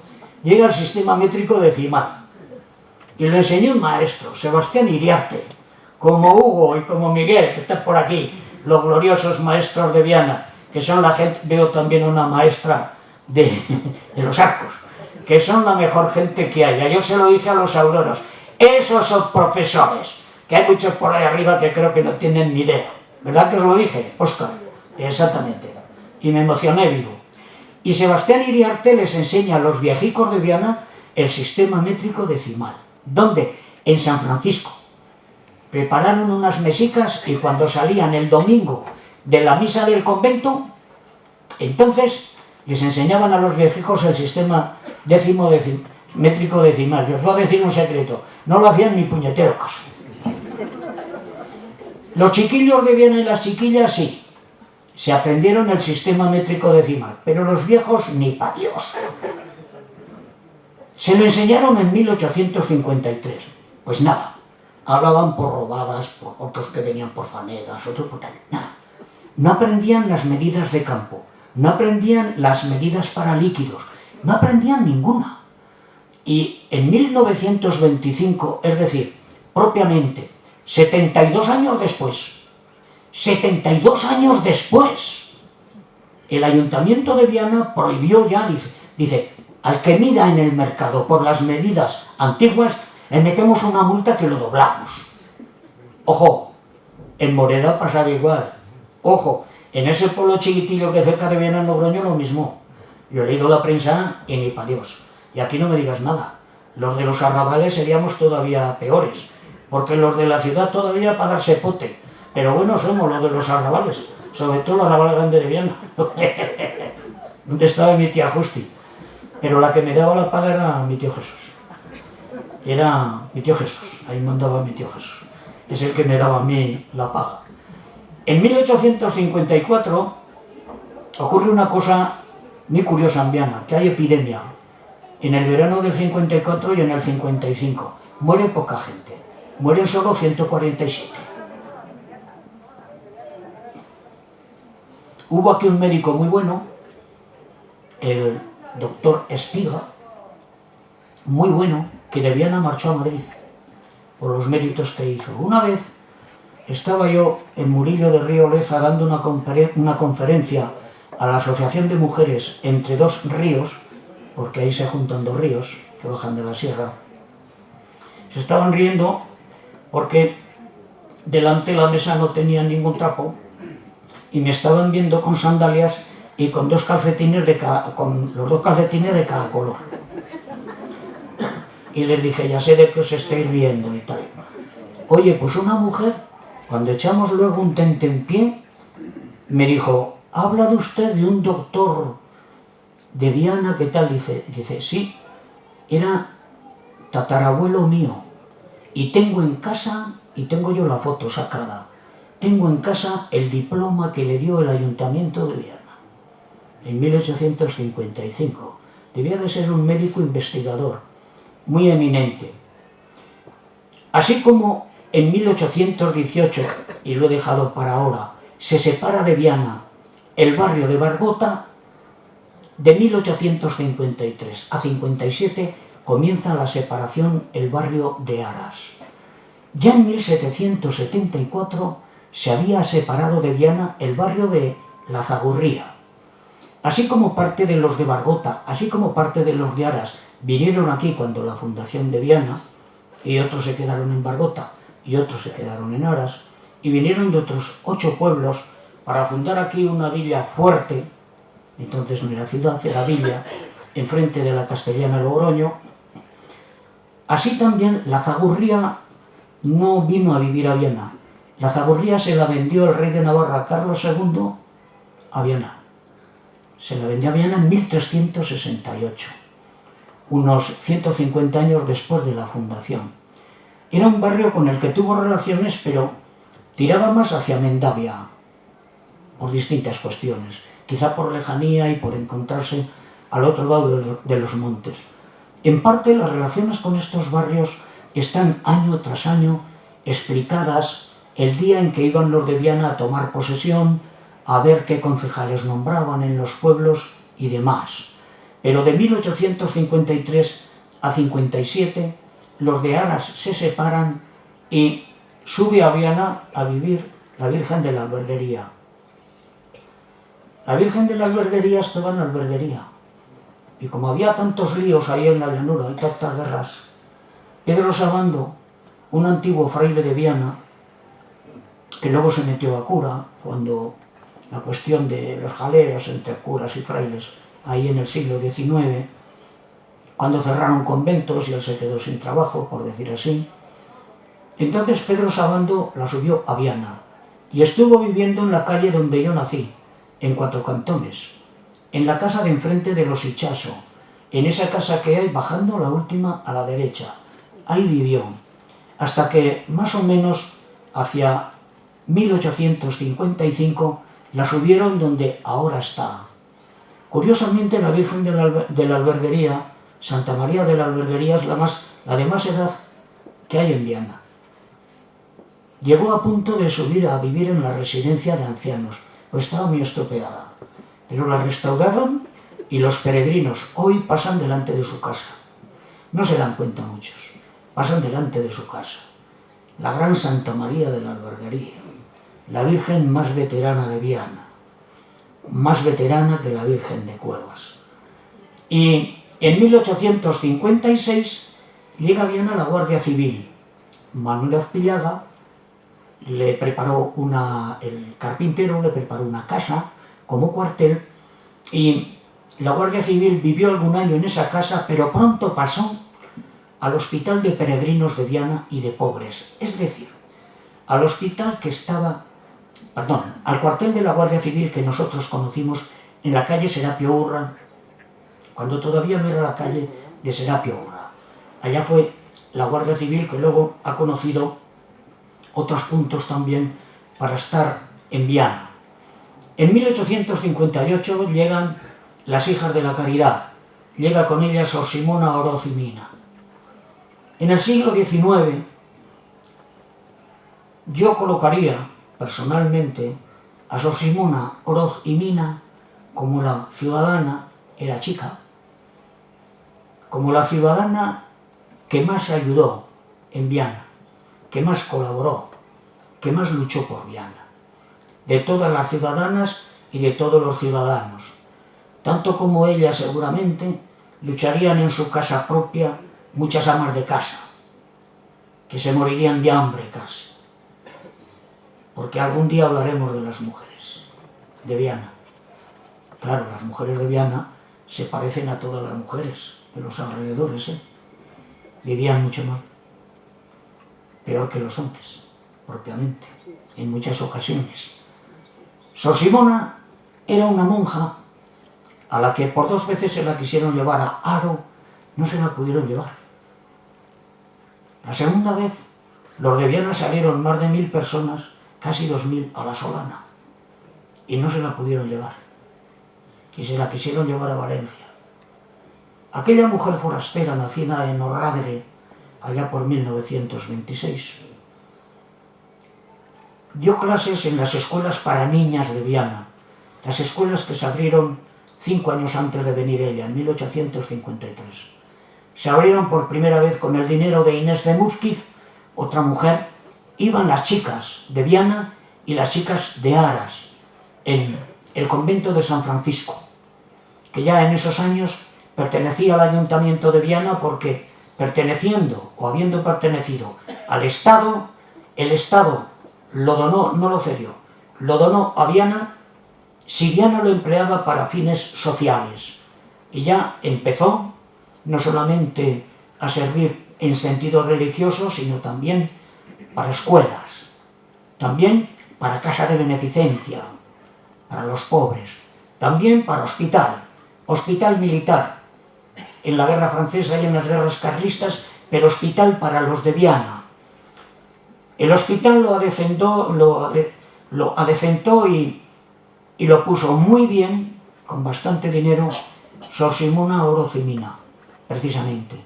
Llega el sistema métrico decimal. Y lo enseñó un maestro, Sebastián Iriarte, como Hugo y como Miguel, que están por aquí, los gloriosos maestros de Viana, que son la gente, veo también una maestra de los arcos, que son la mejor gente que haya. Yo se lo dije a los auroros, esos son profesores, que hay muchos por ahí arriba que creo que no tienen ni idea. ¿Verdad que os lo dije, Óscar? Exactamente. Y me emocioné vivo. Y Sebastián Iriarte les enseña a los viejicos de Viana el sistema métrico decimal. ¿Dónde? En San Francisco. Prepararon unas mesicas y cuando salían el domingo de la misa del convento, entonces les enseñaban a los viejicos el sistema métrico decimal. Y os voy a decir un secreto, no lo hacían ni puñetero caso. Los chiquillos de Viana y las chiquillas sí, se aprendieron el sistema métrico decimal, pero los viejos ni pa' Dios. Se lo enseñaron en 1853. Pues nada, hablaban por robadas, por otros que venían por fanegas, otros por tal, nada. No aprendían las medidas de campo, no aprendían las medidas para líquidos, no aprendían ninguna. Y en 1925, es decir, propiamente 72 años después, 72 años después, el Ayuntamiento de Viana prohibió ya, dice, al que mida en el mercado por las medidas antiguas, le metemos una multa que lo doblamos. Ojo, en Moreda pasaba igual. Ojo, en ese pueblo chiquitillo que cerca de Viana, en Logroño, lo mismo. Yo he leído la prensa y ni pa' Dios. Y aquí no me digas nada. Los de los arrabales seríamos todavía peores, porque los de la ciudad todavía para darse pote. Pero bueno, somos los de los arrabales, sobre todo los arrabales grandes de Viana. ¿Dónde estaba mi tía Justi? Pero la que me daba la paga era mi tío Jesús. Era mi tío Jesús, ahí mandaba mi tío Jesús. Es el que me daba a mí la paga. En 1854 ocurre una cosa muy curiosa en Viana, que hay epidemia. En el verano del 54 y en el 55. Muere poca gente, mueren solo 147. Hubo aquí un médico muy bueno, el doctor Espiga, muy bueno, que de Viana marchó a Madrid por los méritos que hizo. Una vez estaba yo en Murillo de Río Leza dando una conferencia a la Asociación de Mujeres entre dos ríos, porque ahí se juntan dos ríos que bajan de la sierra. Se estaban riendo porque delante de la mesa no tenía ningún trapo y me estaban viendo con sandalias y con los dos calcetines de cada color. Y les dije, ya sé de qué os estáis riendo y tal. Oye, pues una mujer, cuando echamos luego un tentempié, me dijo, ¿ha hablado usted de un doctor de Viana? ¿Qué tal? Dice, sí, era tatarabuelo mío. Y tengo en casa, y tengo yo la foto sacada, tengo en casa el diploma que le dio el Ayuntamiento de Viana en 1855. Debía de ser un médico investigador muy eminente. Así como en 1818, y lo he dejado para ahora, se separa de Viana el barrio de Barbota, de 1853 a 57 comienza la separación el barrio de Aras. Ya en 1774 se había separado de Viana el barrio de La Zagurría. Así como parte de los de Barbota, así como parte de los de Aras vinieron aquí cuando la fundación de Viana, y otros se quedaron en Barbota y otros se quedaron en Aras, y vinieron de otros 8 pueblos para fundar aquí una villa fuerte, entonces no era ciudad, era villa, enfrente de la Castellana Logroño. Así también la Zagurría no vino a vivir a Viana. La Zagurría se la vendió el rey de Navarra, Carlos II, a Viana. Se la vendió a Viana en 1368, unos 150 años después de la fundación. Era un barrio con el que tuvo relaciones, pero tiraba más hacia Mendavia, por distintas cuestiones, quizá por lejanía y por encontrarse al otro lado de los montes. En parte, las relaciones con estos barrios están año tras año explicadas el día en que iban los de Viana a tomar posesión, a ver qué concejales nombraban en los pueblos y demás. Pero de 1853 a 57, los de Aras se separan y sube a Viana a vivir la Virgen de la Alberguería. La Virgen de la Alberguería estaba en la Alberguería. Y como había tantos líos ahí en la llanura y tantas guerras, Pedro Sabando, un antiguo fraile de Viana, que luego se metió a cura cuando la cuestión de los jaleos entre curas y frailes ahí en el siglo XIX, cuando cerraron conventos y él se quedó sin trabajo, por decir así. Entonces Pedro Sabando la subió a Viana y estuvo viviendo en la calle donde yo nací, en Cuatro Cantones, en la casa de enfrente de los Hichaso, en esa casa que hay bajando la última a la derecha. Ahí vivió, hasta que más o menos hacia 1855 la subieron donde ahora está. Curiosamente, la Virgen de la Alberguería, Santa María de la Alberguería, es la de más edad que hay en Viana. Llegó a punto de subir a vivir en la residencia de ancianos, pues estaba muy estropeada. Pero la restauraron y los peregrinos hoy pasan delante de su casa. No se dan cuenta muchos, pasan delante de su casa. La gran Santa María de la Alberguería, la Virgen más veterana de Viana, más veterana que la Virgen de Cuevas. Y en 1856 llega a Viana la Guardia Civil. Manuel Azpillaga le preparó el carpintero le preparó una casa como cuartel, y la Guardia Civil vivió algún año en esa casa, pero pronto pasó al Hospital de Peregrinos de Viana y de Pobres, es decir, al hospital que estaba, al cuartel de la Guardia Civil que nosotros conocimos en la calle Serapio Urra, cuando todavía no era la calle de Serapio Urra. Allá fue la Guardia Civil, que luego ha conocido otros puntos también para estar en Viana. En 1858 llegan las Hijas de la Caridad, llega con ellas Sor Simona Oroz y Mina. En el siglo XIX yo colocaría personalmente a Sor Simona Oroz y Mina como la ciudadana, era chica, como la ciudadana que más ayudó en Viana, que más colaboró, que más luchó por Viana, de todas las ciudadanas y de todos los ciudadanos. Tanto como ella seguramente lucharían en su casa propia muchas amas de casa, que se morirían de hambre casi. Porque algún día hablaremos de las mujeres de Viana. Claro, las mujeres de Viana se parecen a todas las mujeres de los alrededores, vivían mucho mal, peor que los hombres, propiamente, en muchas ocasiones. Sor Simona era una monja a la que por 2 veces se la quisieron llevar a Haro, no se la pudieron llevar. La segunda vez, los de Viana salieron más de 1000 personas, casi 2000 a la Solana, y no se la pudieron llevar, y se la quisieron llevar a Valencia. Aquella mujer forastera, nacida en Orradre, allá por 1926, dio clases en las escuelas para niñas de Viana, las escuelas que se abrieron 5 años antes de venir ella, en 1853. Se abrieron por primera vez con el dinero de Inés de Múzquiz, otra mujer. Iban las chicas de Viana y las chicas de Aras, en el convento de San Francisco, que ya en esos años pertenecía al ayuntamiento de Viana, porque perteneciendo o habiendo pertenecido al Estado, el Estado lo donó, no lo cedió, lo donó a Viana si Viana lo empleaba para fines sociales. y ya empezó no solamente a servir en sentido religioso, sino también para escuelas, también para casa de beneficencia, para los pobres, también para hospital, hospital militar, en la guerra francesa y en las guerras carlistas, pero hospital para los de Viana. El hospital lo adecentó y lo puso muy bien, con bastante dinero, Sor Simona Orozimina, precisamente.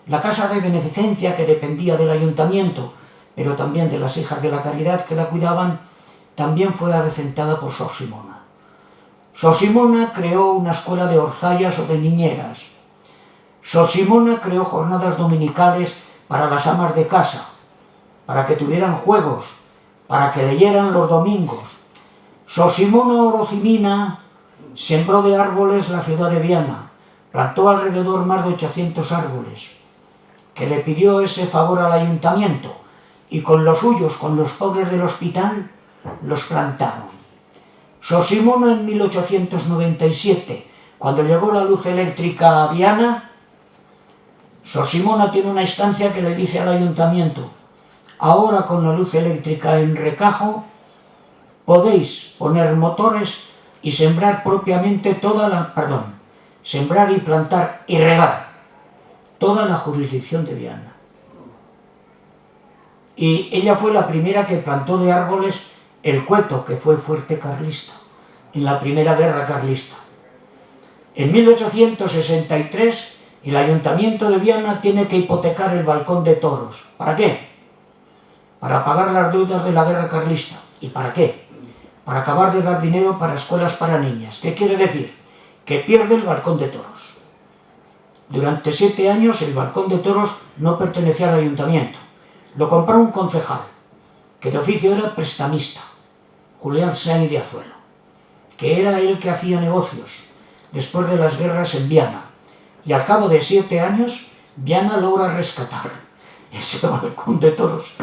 La casa de beneficencia, que dependía del ayuntamiento, pero también de las hijas de la caridad que la cuidaban, también fue adecentada por Sor Simona. Sor Simona creó una escuela de orzallas o de niñeras. Sor Simona creó jornadas dominicales para las amas de casa, para que tuvieran juegos, para que leyeran los domingos. Sor Simona Orozimina sembró de árboles la ciudad de Viana, plantó alrededor más de 800 árboles, que le pidió ese favor al ayuntamiento, y con los suyos, con los pobres del hospital, los plantaron. Sor Simona en 1897, cuando llegó la luz eléctrica a Viana, Sor Simona tiene una instancia que le dice al ayuntamiento: ahora con la luz eléctrica en Recajo podéis poner motores y sembrar propiamente sembrar y plantar y regar toda la jurisdicción de Viana. Y ella fue la primera que plantó de árboles el Cueto, que fue fuerte carlista, en la primera guerra carlista. En 1863 el ayuntamiento de Viana tiene que hipotecar el balcón de toros. ¿Para qué? Para pagar las deudas de la guerra carlista. ¿Y para qué? Para acabar de dar dinero para escuelas para niñas. ¿Qué quiere decir? Que pierde el balcón de toros. Durante 7 años el balcón de toros no pertenecía al ayuntamiento. Lo compró un concejal, que de oficio era prestamista, Julián Sainz de Azuelo, que era el que hacía negocios después de las guerras en Viana. Y al cabo de 7 años, Viana logra rescatar ese balcón de toros,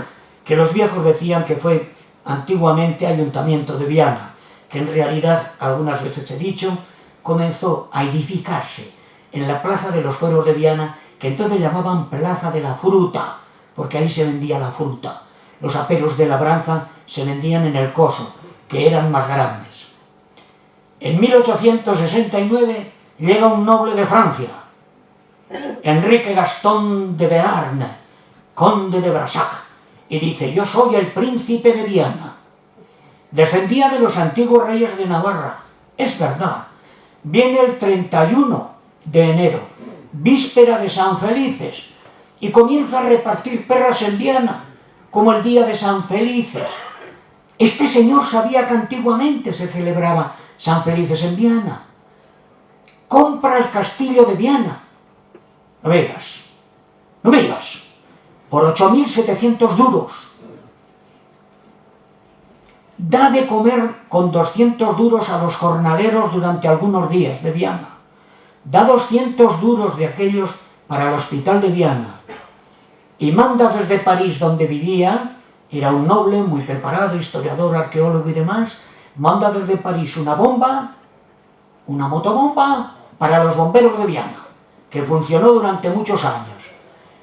que los viejos decían que fue antiguamente Ayuntamiento de Viana, que en realidad, algunas veces he dicho, comenzó a edificarse en la plaza de los Fueros de Viana, que entonces llamaban Plaza de la Fruta, porque ahí se vendía la fruta. Los aperos de labranza se vendían en el Coso, que eran más grandes. En 1869 llega un noble de Francia, Enrique Gastón de Bearn, conde de Brassac, y dice: yo soy el príncipe de Viana. Descendía de los antiguos reyes de Navarra. Es verdad. Viene el 31 de enero, víspera de San Felices, y comienza a repartir perras en Viana, como el día de San Felices. Este señor sabía que antiguamente se celebraba San Felices en Viana. Compra el castillo de Viana. No me digas, por 8.700 duros. Da de comer con 200 duros a los jornaleros durante algunos días de Viana. Da 200 duros de aquellos para el hospital de Viana. Y manda desde París, donde vivía, era un noble muy preparado, historiador, arqueólogo y demás, manda desde París una bomba, una motobomba, para los bomberos de Viana, que funcionó durante muchos años.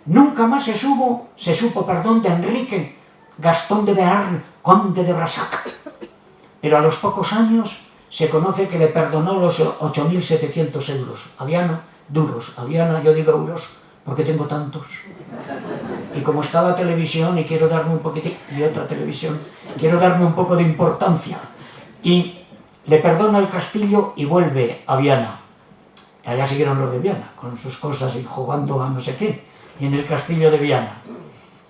Nunca más se supo de Enrique Gastón de Bearn, conde de Brassac. Pero a los pocos años se conoce que le perdonó los 8.700 euros. A Viana, duros. A Viana, yo digo euros, porque tengo tantos. Y como está la televisión, y quiero darme un poquitín, y otra televisión, quiero darme un poco de importancia. Y le perdona el castillo y vuelve a Viana. Y allá siguieron los de Viana, con sus cosas y jugando a no sé qué, en el castillo de Viana.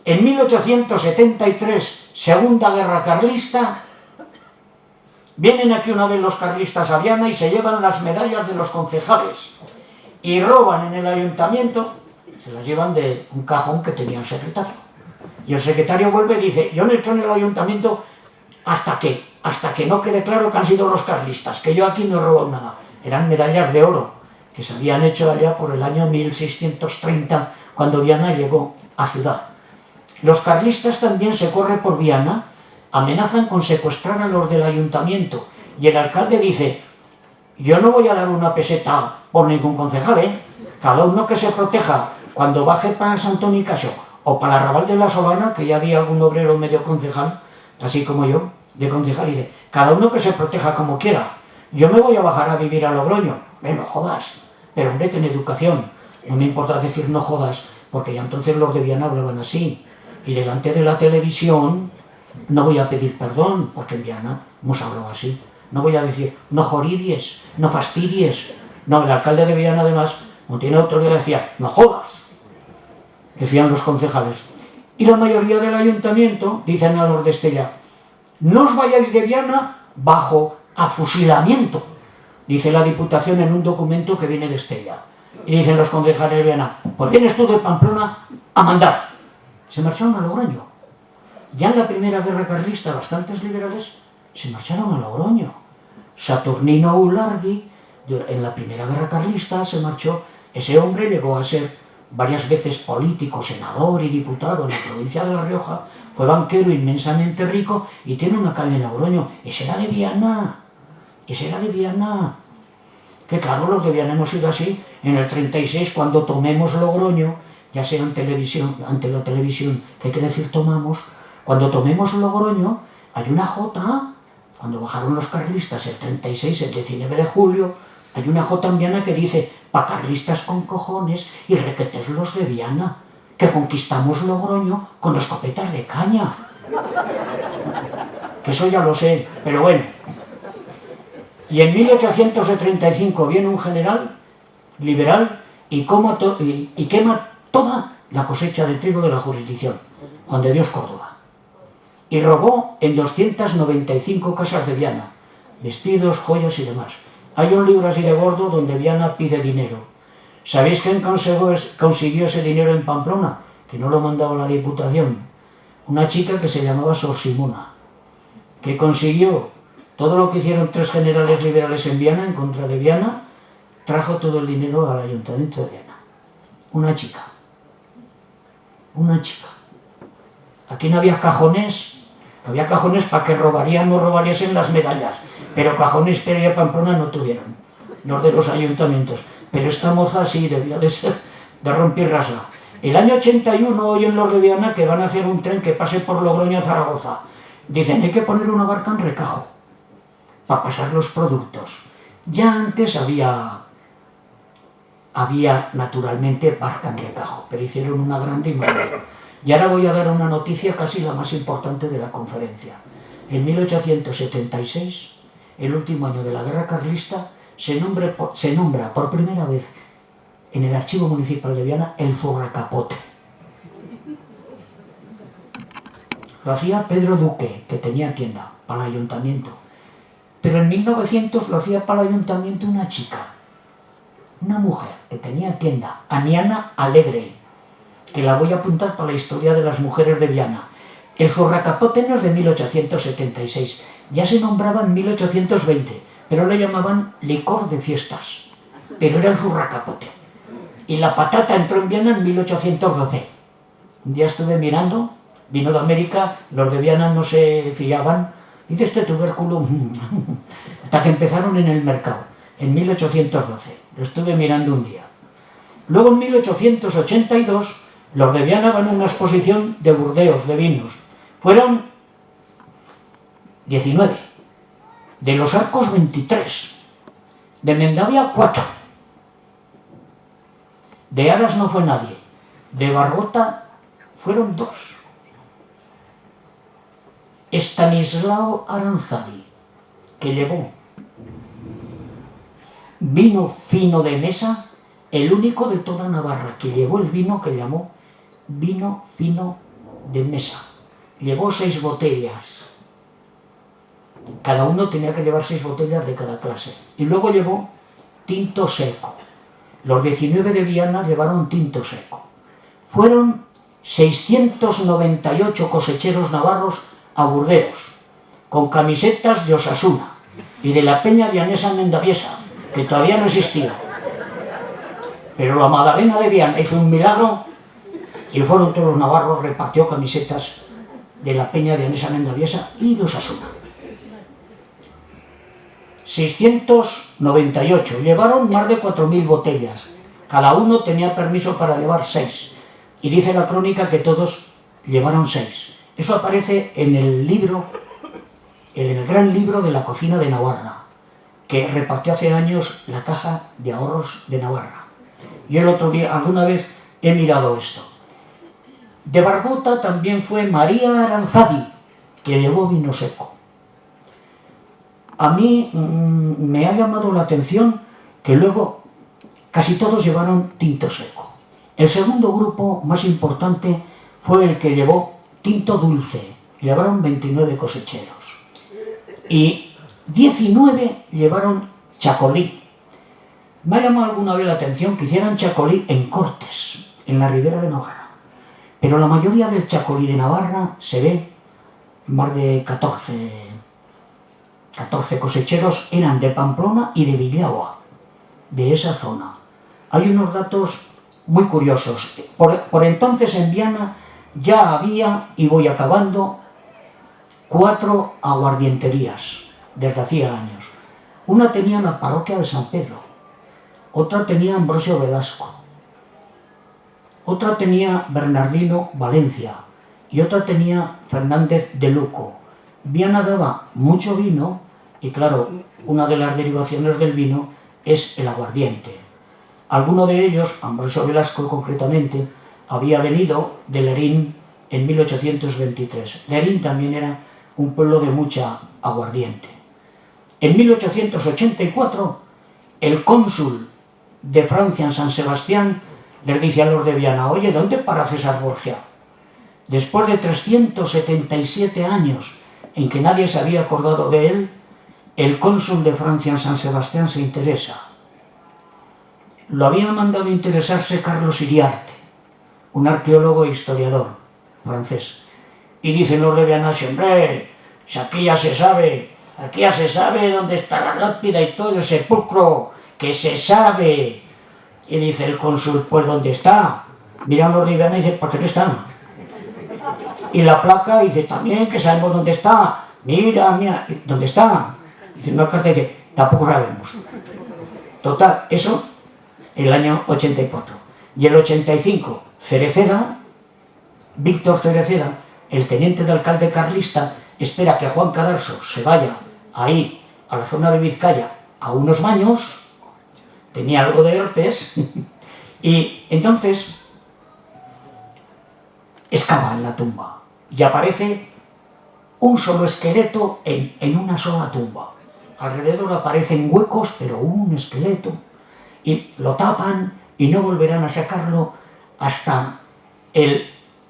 En 1873, Segunda Guerra Carlista, vienen aquí una vez los carlistas a Viana y se llevan las medallas de los concejales y roban en el ayuntamiento, se las llevan de un cajón que tenía el secretario. Y el secretario vuelve y dice: yo no entro en el ayuntamiento hasta que no quede claro que han sido los carlistas, que yo aquí no he robado nada. Eran medallas de oro que se habían hecho allá por el año 1630, cuando Viana llegó a ciudad. Los carlistas también se corren por Viana, amenazan con secuestrar a los del ayuntamiento, y el alcalde dice: yo no voy a dar una peseta por ningún concejal, ¿eh? Cada uno que se proteja cuando baje para Santo Nicasio o para el Arrabal de la Solana, que ya había algún obrero medio concejal, así como yo, de concejal, y dice, cada uno que se proteja como quiera. Yo me voy a bajar a vivir a Logroño, no jodas, pero hombre, ten educación. No me importa decir no jodas, porque ya entonces los de Viana hablaban así. Y delante de la televisión no voy a pedir perdón, porque en Viana hemos hablado así. No voy a decir no joridies, no fastidies. No, el alcalde de Viana además, como tiene autoridad, decía no jodas, decían los concejales. Y la mayoría del ayuntamiento dicen a los de Estella, no os vayáis de Viana bajo afusilamiento, dice la Diputación en un documento que viene de Estella. Y dicen los concejales de Viana, pues vienes tú de Pamplona a mandar. Se marcharon a Logroño. Ya en la primera guerra carlista, bastantes liberales se marcharon a Logroño. Saturnino Ulargui, en la primera guerra carlista, se marchó. Ese hombre llegó a ser varias veces político, senador y diputado en la provincia de La Rioja. Fue banquero inmensamente rico y tiene una calle en Logroño. Ese era de Viana. Ese era de Viana. Que claro, los de Viana hemos sido así. En el 36, cuando tomemos Logroño, ya sea ante la televisión, que hay que decir tomamos, cuando tomemos Logroño, hay una jota, cuando bajaron los carlistas el 36, el 19 de julio, hay una jota en Viana que dice, pa' carlistas con cojones y requetes los de Viana, que conquistamos Logroño con escopetas de caña. Que eso ya lo sé, pero bueno. Y en 1835 viene un general liberal y quema toda la cosecha de trigo de la jurisdicción, Juan de Dios Córdoba. Y robó en 295 casas de Viana, vestidos, joyas y demás. Hay un libro así de gordo donde Viana pide dinero. ¿Sabéis quién consiguió ese dinero en Pamplona? Que no lo mandaba la Diputación. Una chica que se llamaba Sor Simona, que consiguió todo lo que hicieron 3 generales liberales en Viana, en contra de Viana, trajo todo el dinero al Ayuntamiento de Viana. Una chica. Una chica. Aquí no había cajones. Había cajones para que no robarían las medallas. Pero cajones Peria y Pamplona no tuvieron. Los de los ayuntamientos. Pero esta moza sí debía de ser de rompirrasa. El año 81 oyen los de Viana que van a hacer un tren que pase por Logroño a Zaragoza. Dicen, hay que poner una barca en Recajo para pasar los productos. Ya antes había naturalmente barca en Recajo, pero hicieron una grande y muy buena. Y ahora voy a dar una noticia casi la más importante de la conferencia. En 1876, el último año de la guerra carlista, se nombra por primera vez en el archivo municipal de Viana el zurracapote. Lo hacía Pedro Duque, que tenía tienda para el ayuntamiento. Pero en 1900 lo hacía para el ayuntamiento una chica, una mujer que tenía tienda, Aniana Alegre, que la voy a apuntar para la historia de las mujeres de Viana. El zurracapote no es de 1876, ya se nombraba en 1820, pero le llamaban licor de fiestas, pero era el zurracapote. Y la patata entró en Viana en 1812. Un día estuve mirando, vino de América, los de Viana no se fiaban, dice este tubérculo, hasta que empezaron en el mercado, en 1812. Lo estuve mirando un día. Luego en 1882, los de Viana van a una exposición de Burdeos, de vinos. Fueron 19. De Los Arcos, 23. De Mendavia, 4. De Aras no fue nadie. De Bargota fueron 2. Estanislao Aranzadi, que llevó vino fino de mesa, el único de toda Navarra que llevó el vino que llamó vino fino de mesa. Llevó 6 botellas. Cada uno tenía que llevar 6 botellas de cada clase. Y luego llevó tinto seco. Los 19 de Viana llevaron tinto seco. Fueron 698 cosecheros navarros a Burdeos, con camisetas de Osasuna y de la Peña Vianesa Mendaviesa, que todavía no existía. Pero la Madalena de Viana hizo un milagro y fueron todos los navarros, repartió camisetas de la Peña Vianesa Mendaviesa y de Osasuna. 698. Llevaron más de 4.000 botellas. Cada uno tenía permiso para llevar 6. Y dice la crónica que todos llevaron 6. Eso aparece en el libro, en el gran libro de la cocina de Navarra, que repartió hace años la Caja de Ahorros de Navarra. Yo el otro día, alguna vez, he mirado esto. De Bargota también fue María Aranzadi, que llevó vino seco. A mí me ha llamado la atención que luego casi todos llevaron tinto seco. El segundo grupo más importante fue el que llevó tinto dulce. Llevaron 29 cosecheros. Y 19 llevaron chacolí. Me ha llamado alguna vez la atención que hicieran chacolí en Cortes, en la Ribera de Navarra. Pero la mayoría del chacolí de Navarra se ve, más de 14 cosecheros eran de Pamplona y de Villagua, de esa zona. Hay unos datos muy curiosos. Por entonces en Viana ya había, y voy acabando, 4 aguardienterías desde hacía años. Una tenía la parroquia de San Pedro, otra tenía Ambrosio Velasco, otra tenía Bernardino Valencia y otra tenía Fernández de Luco. Viana daba mucho vino y claro, una de las derivaciones del vino es el aguardiente. Alguno de ellos, Ambrosio Velasco concretamente, había venido de Lerín en 1823. Lerín también era un pueblo de mucha aguardiente. En 1884, el cónsul de Francia en San Sebastián les dice a los de Viana: oye, ¿dónde para César Borgia? Después de 377 años en que nadie se había acordado de él, el cónsul de Francia en San Sebastián se interesa. Lo había mandado interesarse Carlos Iriarte, un arqueólogo e historiador francés. Y dicen los de Viana: hombre, si aquí ya se sabe dónde está la lápida y todo el sepulcro, que se sabe. Y dice el cónsul: pues ¿dónde está? Miran los de Viana y dicen: ¿por qué no está? Y la placa dice: también que sabemos dónde está. Mira, ¿dónde está? Dice una carta y dice: tampoco sabemos. Total, eso el año 84. Y el 85, Cereceda, Víctor Cereceda, el teniente de alcalde carlista, espera que Juan Cadarso se vaya ahí, a la zona de Vizcaya, a unos baños, tenía algo de herpes, y entonces excava en la tumba y aparece un solo esqueleto en una sola tumba. Alrededor aparecen huecos, pero un esqueleto, y lo tapan y no volverán a sacarlo hasta el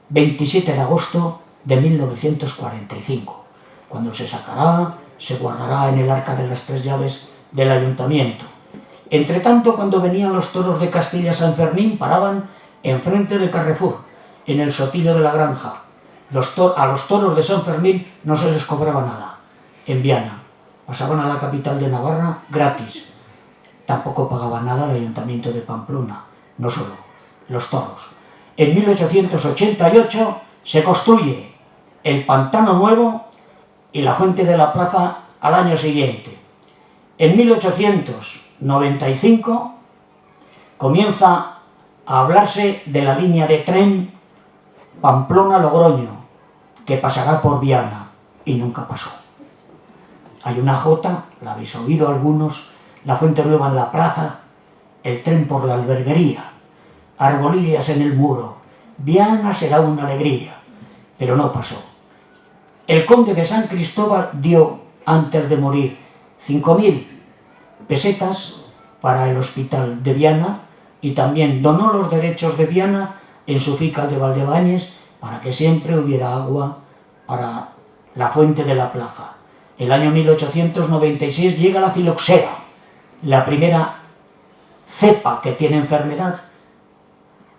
27 de agosto de 1945, cuando se sacará, se guardará en el Arca de las Tres Llaves del Ayuntamiento. Entre tanto, cuando venían los toros de Castilla-San Fermín, paraban enfrente de Carrefour, en el Sotillo de la Granja. A los toros de San Fermín no se les cobraba nada, en Viana. Pasaban a la capital de Navarra gratis. Tampoco pagaba nada el Ayuntamiento de Pamplona, no solo los toros. En 1888 se construye el Pantano Nuevo y la Fuente de la Plaza al año siguiente. En 1895 comienza a hablarse de la línea de tren Pamplona-Logroño, que pasará por Viana, y nunca pasó. Hay una jota, la habéis oído algunos: la Fuente Nueva en la plaza, el tren por la alberguería, arbolillas en el muro, Viana será una alegría. Pero no pasó. El conde de San Cristóbal dio, antes de morir, 5.000 pesetas para el hospital de Viana y también donó los derechos de Viana en su finca de Valdebañes para que siempre hubiera agua para la Fuente de la Plaza. El año 1896 llega la filoxera, la primera cepa que tiene enfermedad.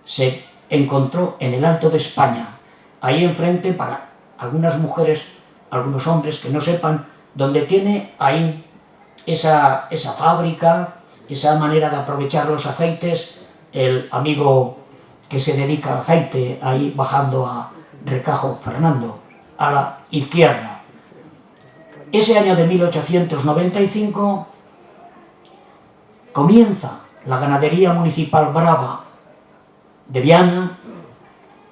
Se encontró en el Alto de España, ahí enfrente, para algunas mujeres, algunos hombres que no sepan, donde tiene ahí esa fábrica, esa manera de aprovechar los aceites, el amigo que se dedica al aceite, ahí bajando a Recajo, Fernando, a la izquierda. Ese año de 1895 comienza la ganadería municipal brava de Viana,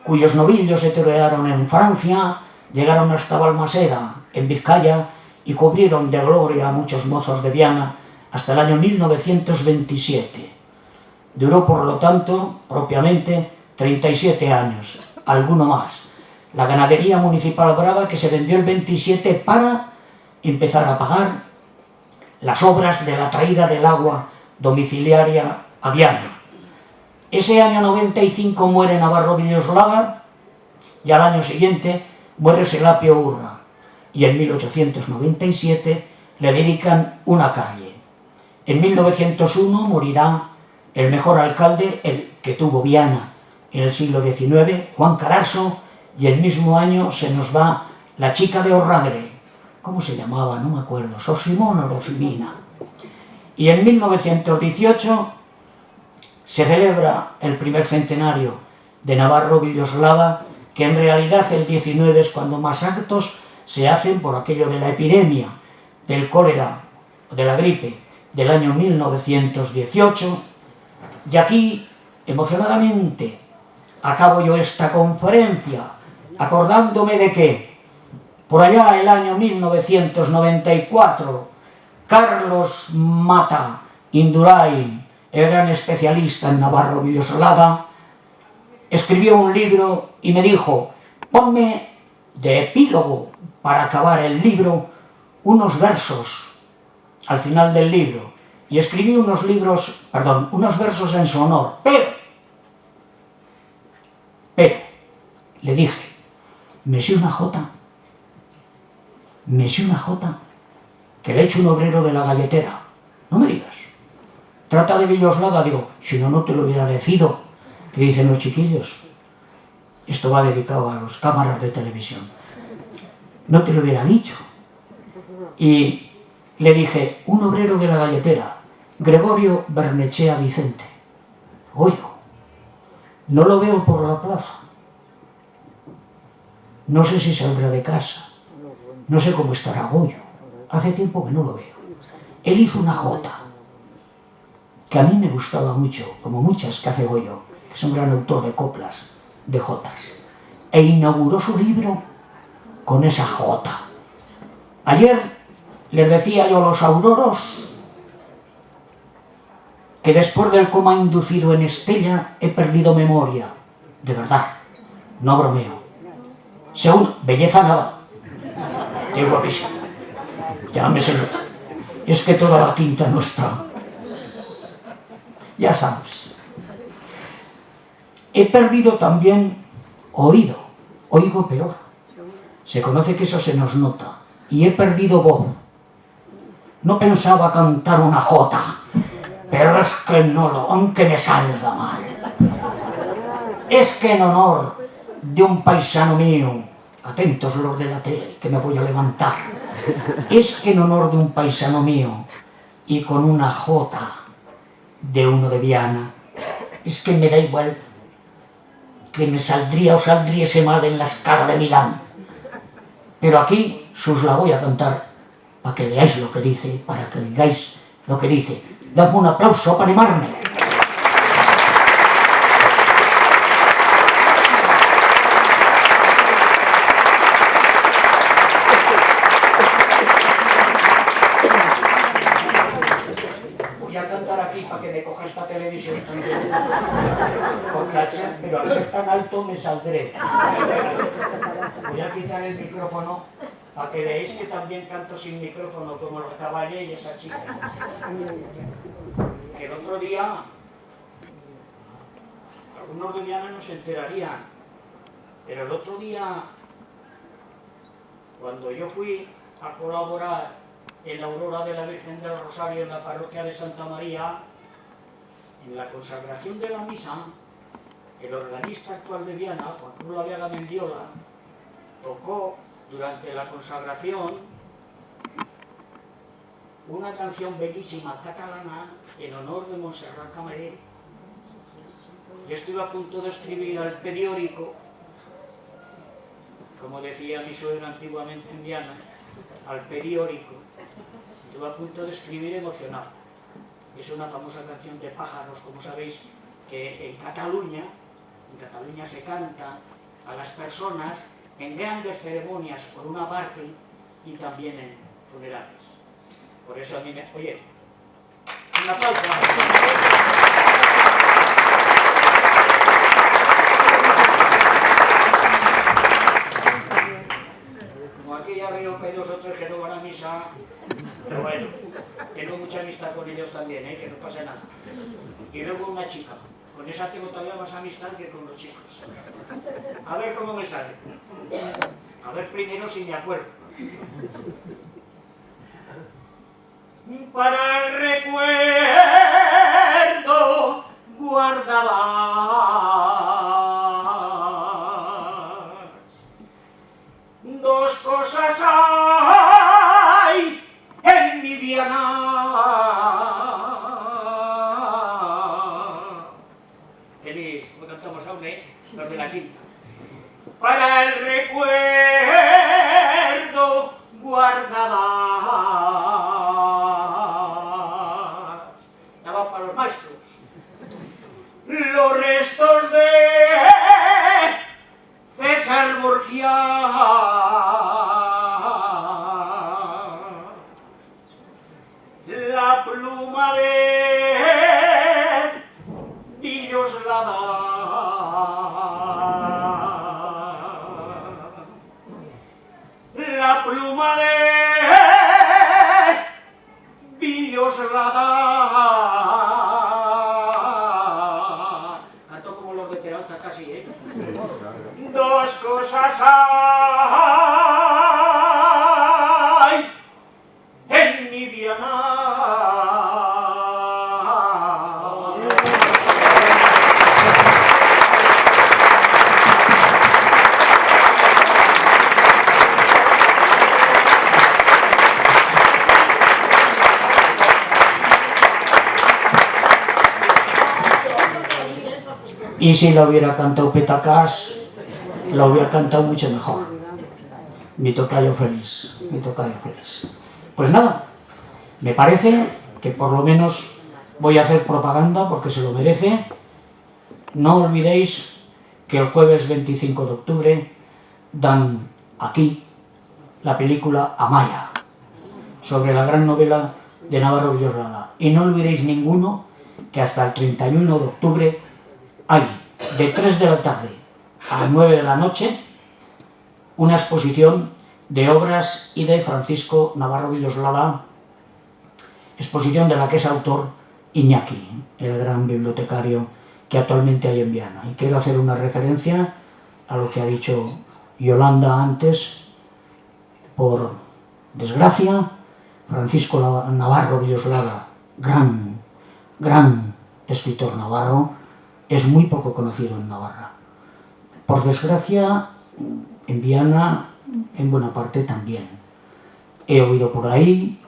cuyos novillos se torearon en Francia, llegaron hasta Balmaseda, en Vizcaya, y cubrieron de gloria a muchos mozos de Viana hasta el año 1927. Duró, por lo tanto, propiamente 37 años, alguno más. La ganadería municipal brava, que se vendió el 27 para empezar a pagar las obras de la traída del agua domiciliaria a Viana. Ese año 95 muere Navarro Villoslava y al año siguiente muere Serapio Urra, y en 1897 le dedican una calle. En 1901 morirá el mejor alcalde, el que tuvo Viana en el siglo XIX, Juan Carasso, y el mismo año se nos va la chica de Orradre. ¿Cómo se llamaba? No me acuerdo. Sosimón o Rocimina. Y en 1918 se celebra el primer centenario de Navarro Villoslava, que en realidad el 19 es cuando más actos se hacen por aquello de la epidemia del cólera, de la gripe, del año 1918. Y aquí, emocionadamente, acabo yo esta conferencia acordándome de que por allá el año 1994 Carlos Mata Indurain, el gran especialista en Navarro Villoslava, escribió un libro y me dijo: ponme de epílogo, para acabar el libro, unos versos al final del libro. Y escribí unos versos en su honor. Pero, le dije: Monsieur una Jota, que le he hecho un obrero de la galletera. No me digas. Trata de Villoslava. Digo, si no, no te lo hubiera decido. ¿Qué dicen los chiquillos? Esto va dedicado a las cámaras de televisión. No te lo hubiera dicho. Y le dije: un obrero de la galletera, Gregorio Bernechea Vicente. Goyo. No lo veo por la plaza. No sé si saldrá de casa. No sé cómo estará Goyo. Hace tiempo que no lo veo. Él hizo una jota que a mí me gustaba mucho, como muchas que hace Goyo, que es un gran autor de coplas, de jotas. E inauguró su libro con esa jota. Ayer les decía yo a los auroros que después del coma inducido en Estella he perdido memoria. De verdad, no bromeo. Según, belleza nada. Es guapísimo. Ya me se nota. Es que toda la quinta no está. Ya sabes. He perdido también oído. Oigo peor. Se conoce que eso se nos nota. Y he perdido voz. No pensaba cantar una jota, pero es que no lo, aunque me salga mal. Es que en honor de un paisano mío, atentos los de la tele, que me voy a levantar, es que en honor de un paisano mío y con una jota de uno de Viana, es que me da igual que me saldría o saldriese mal en la escala de Milán, pero aquí sus la voy a cantar para que veáis lo que dice, para que digáis lo que dice. Dadme un aplauso para animarme. Voy a cantar aquí para que me coja esta televisión también. Pero al ser tan alto me saldré. Voy a quitar el micrófono para que veáis que también canto sin micrófono, como la Caballé y esa chica. Que el otro día, algunos de Viana no se enterarían, pero el otro día, cuando yo fui a colaborar en la Aurora de la Virgen del Rosario en la parroquia de Santa María, en la consagración de la misa, el organista actual de Viana, Juan Cruz Laviaga Mendiola, tocó durante la consagración una canción bellísima catalana en honor de Montserrat Camaré. Yo estuve a punto de escribir al periódico, como decía mi suegra antiguamente en Viana, al periódico. Estuve a punto de escribir emocionado. Es una famosa canción de Pájaros, como sabéis, que en Cataluña se canta a las personas en grandes ceremonias, por una parte, y también en funerales. Por eso a mí me... Oye, un aplauso. Como aquí ya veo que hay 2 o 3 que no van a misa, pero bueno, tengo mucha amistad con ellos también, que no pasa nada. Y luego una chica, con esa tengo todavía más amistad que con los chicos. A ver cómo me sale. A ver primero si me acuerdo. Para el recuerdo guardabas 2 cosas hay en mi Viana. Feliz, como cantamos aún, los de la quinta. Para el recuerdo guardabas, estaba para los maestros, los restos de César Borgia, la pluma de Villoslada, la pluma de Villoslada. Canto como los de Peralta casi, 2 cosas hay en mi Viana. Y si la hubiera cantado Petacás, la hubiera cantado mucho mejor. Mi tocayo feliz, mi tocayo feliz. Pues nada, me parece que por lo menos voy a hacer propaganda porque se lo merece. No olvidéis que el jueves 25 de octubre dan aquí la película Amaya, sobre la gran novela de Navarro Villoslada. Y no olvidéis ninguno que hasta el 31 de octubre hay, de 3 de la tarde a 9 de la noche, una exposición de obras y de Francisco Navarro Villoslada, exposición de la que es autor Iñaki, el gran bibliotecario que actualmente hay en Viana. Y quiero hacer una referencia a lo que ha dicho Yolanda antes. Por desgracia, Francisco Navarro Villoslada, gran escritor navarro, es muy poco conocido en Navarra. Por desgracia, en Viana, en buena parte también. He oído por ahí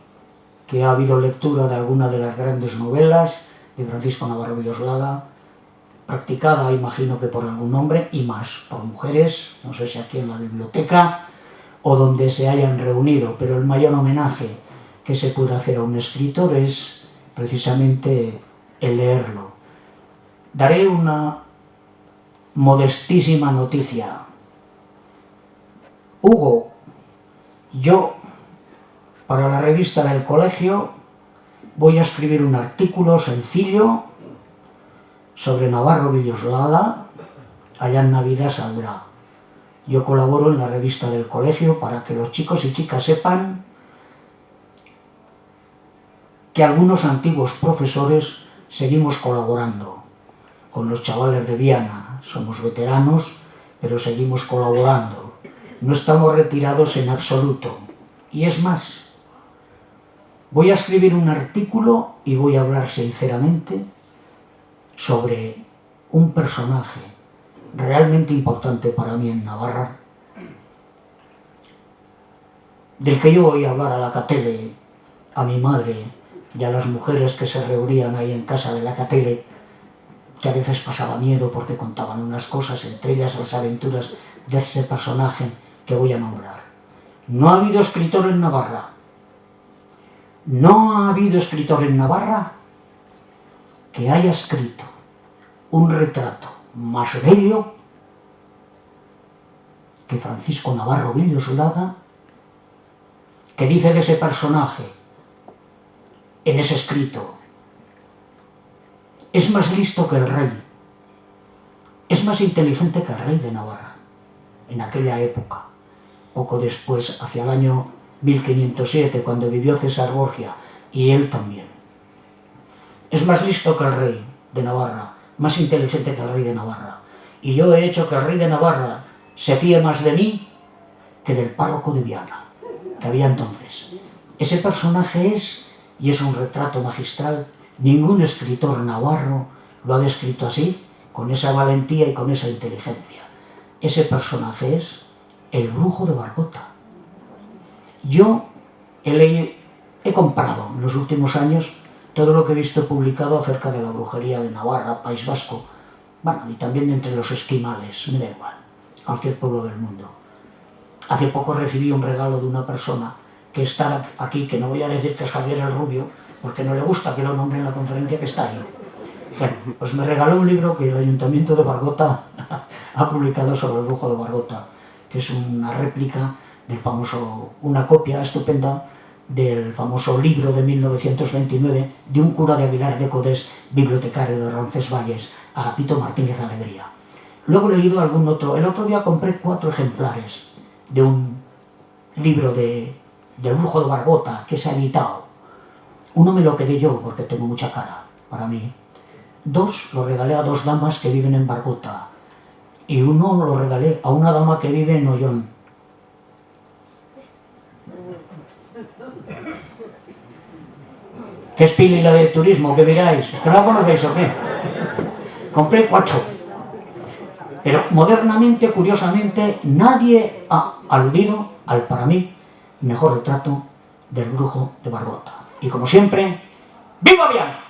que ha habido lectura de alguna de las grandes novelas de Francisco Navarro Villoslada, practicada, imagino que por algún hombre, y más por mujeres, no sé si aquí en la biblioteca o donde se hayan reunido, pero el mayor homenaje que se puede hacer a un escritor es precisamente el leerlo. Daré una modestísima noticia. Hugo, yo, para la revista del colegio, voy a escribir un artículo sencillo sobre Navarro Villoslada. Allá en Navidad saldrá. Yo colaboro en la revista del colegio para que los chicos y chicas sepan que algunos antiguos profesores seguimos colaborando con los chavales de Viana. Somos veteranos, pero seguimos colaborando. No estamos retirados en absoluto. Y es más, voy a escribir un artículo y voy a hablar sinceramente sobre un personaje realmente importante para mí en Navarra, del que yo oí hablar a la Catele, a mi madre y a las mujeres que se reunían ahí en casa de la Catele, que a veces pasaba miedo porque contaban unas cosas, entre ellas las aventuras de ese personaje que voy a nombrar. No ha habido escritor en Navarra. No ha habido escritor en Navarra que haya escrito un retrato más bello que Francisco Navarro Villoslada, que dice de ese personaje en ese escrito: es más listo que el rey, es más inteligente que el rey de Navarra, en aquella época, poco después, hacia el año 1507, cuando vivió César Borgia, y él también. Es más listo que el rey de Navarra, más inteligente que el rey de Navarra, y yo he hecho que el rey de Navarra se fíe más de mí que del párroco de Viana, que había entonces. Ese personaje es, y es un retrato magistral. Ningún escritor navarro lo ha descrito así, con esa valentía y con esa inteligencia. Ese personaje es el brujo de Bargota. Yo he comparado en los últimos años todo lo que he visto publicado acerca de la brujería de Navarra, País Vasco, bueno, y también entre los esquimales, me da igual, cualquier pueblo del mundo. Hace poco recibí un regalo de una persona que está aquí, que no voy a decir que es Javier el Rubio, porque no le gusta que lo nombre en la conferencia, que está ahí. Bueno, pues me regaló un libro que el Ayuntamiento de Bargota ha publicado sobre el brujo de Bargota, que es una réplica del famoso, una copia estupenda del famoso libro de 1929 de un cura de Aguilar de Codés, bibliotecario de Roncesvalles, Agapito Martínez Alegría. Luego he leído algún otro. El otro día compré 4 ejemplares de un libro del brujo de Bargota que se ha editado. Uno me lo quedé yo porque tengo mucha cara para mí. 2 lo regalé a 2 damas que viven en Bargota. Y uno lo regalé a una dama que vive en Ollón. ¿Qué es Pili, la de turismo? ¿Qué miráis? ¿Que no la conocéis o qué? Compré 4. Pero modernamente, curiosamente, nadie ha aludido al, para mí, mejor retrato del brujo de Bargota. Y como siempre, ¡viva Viana!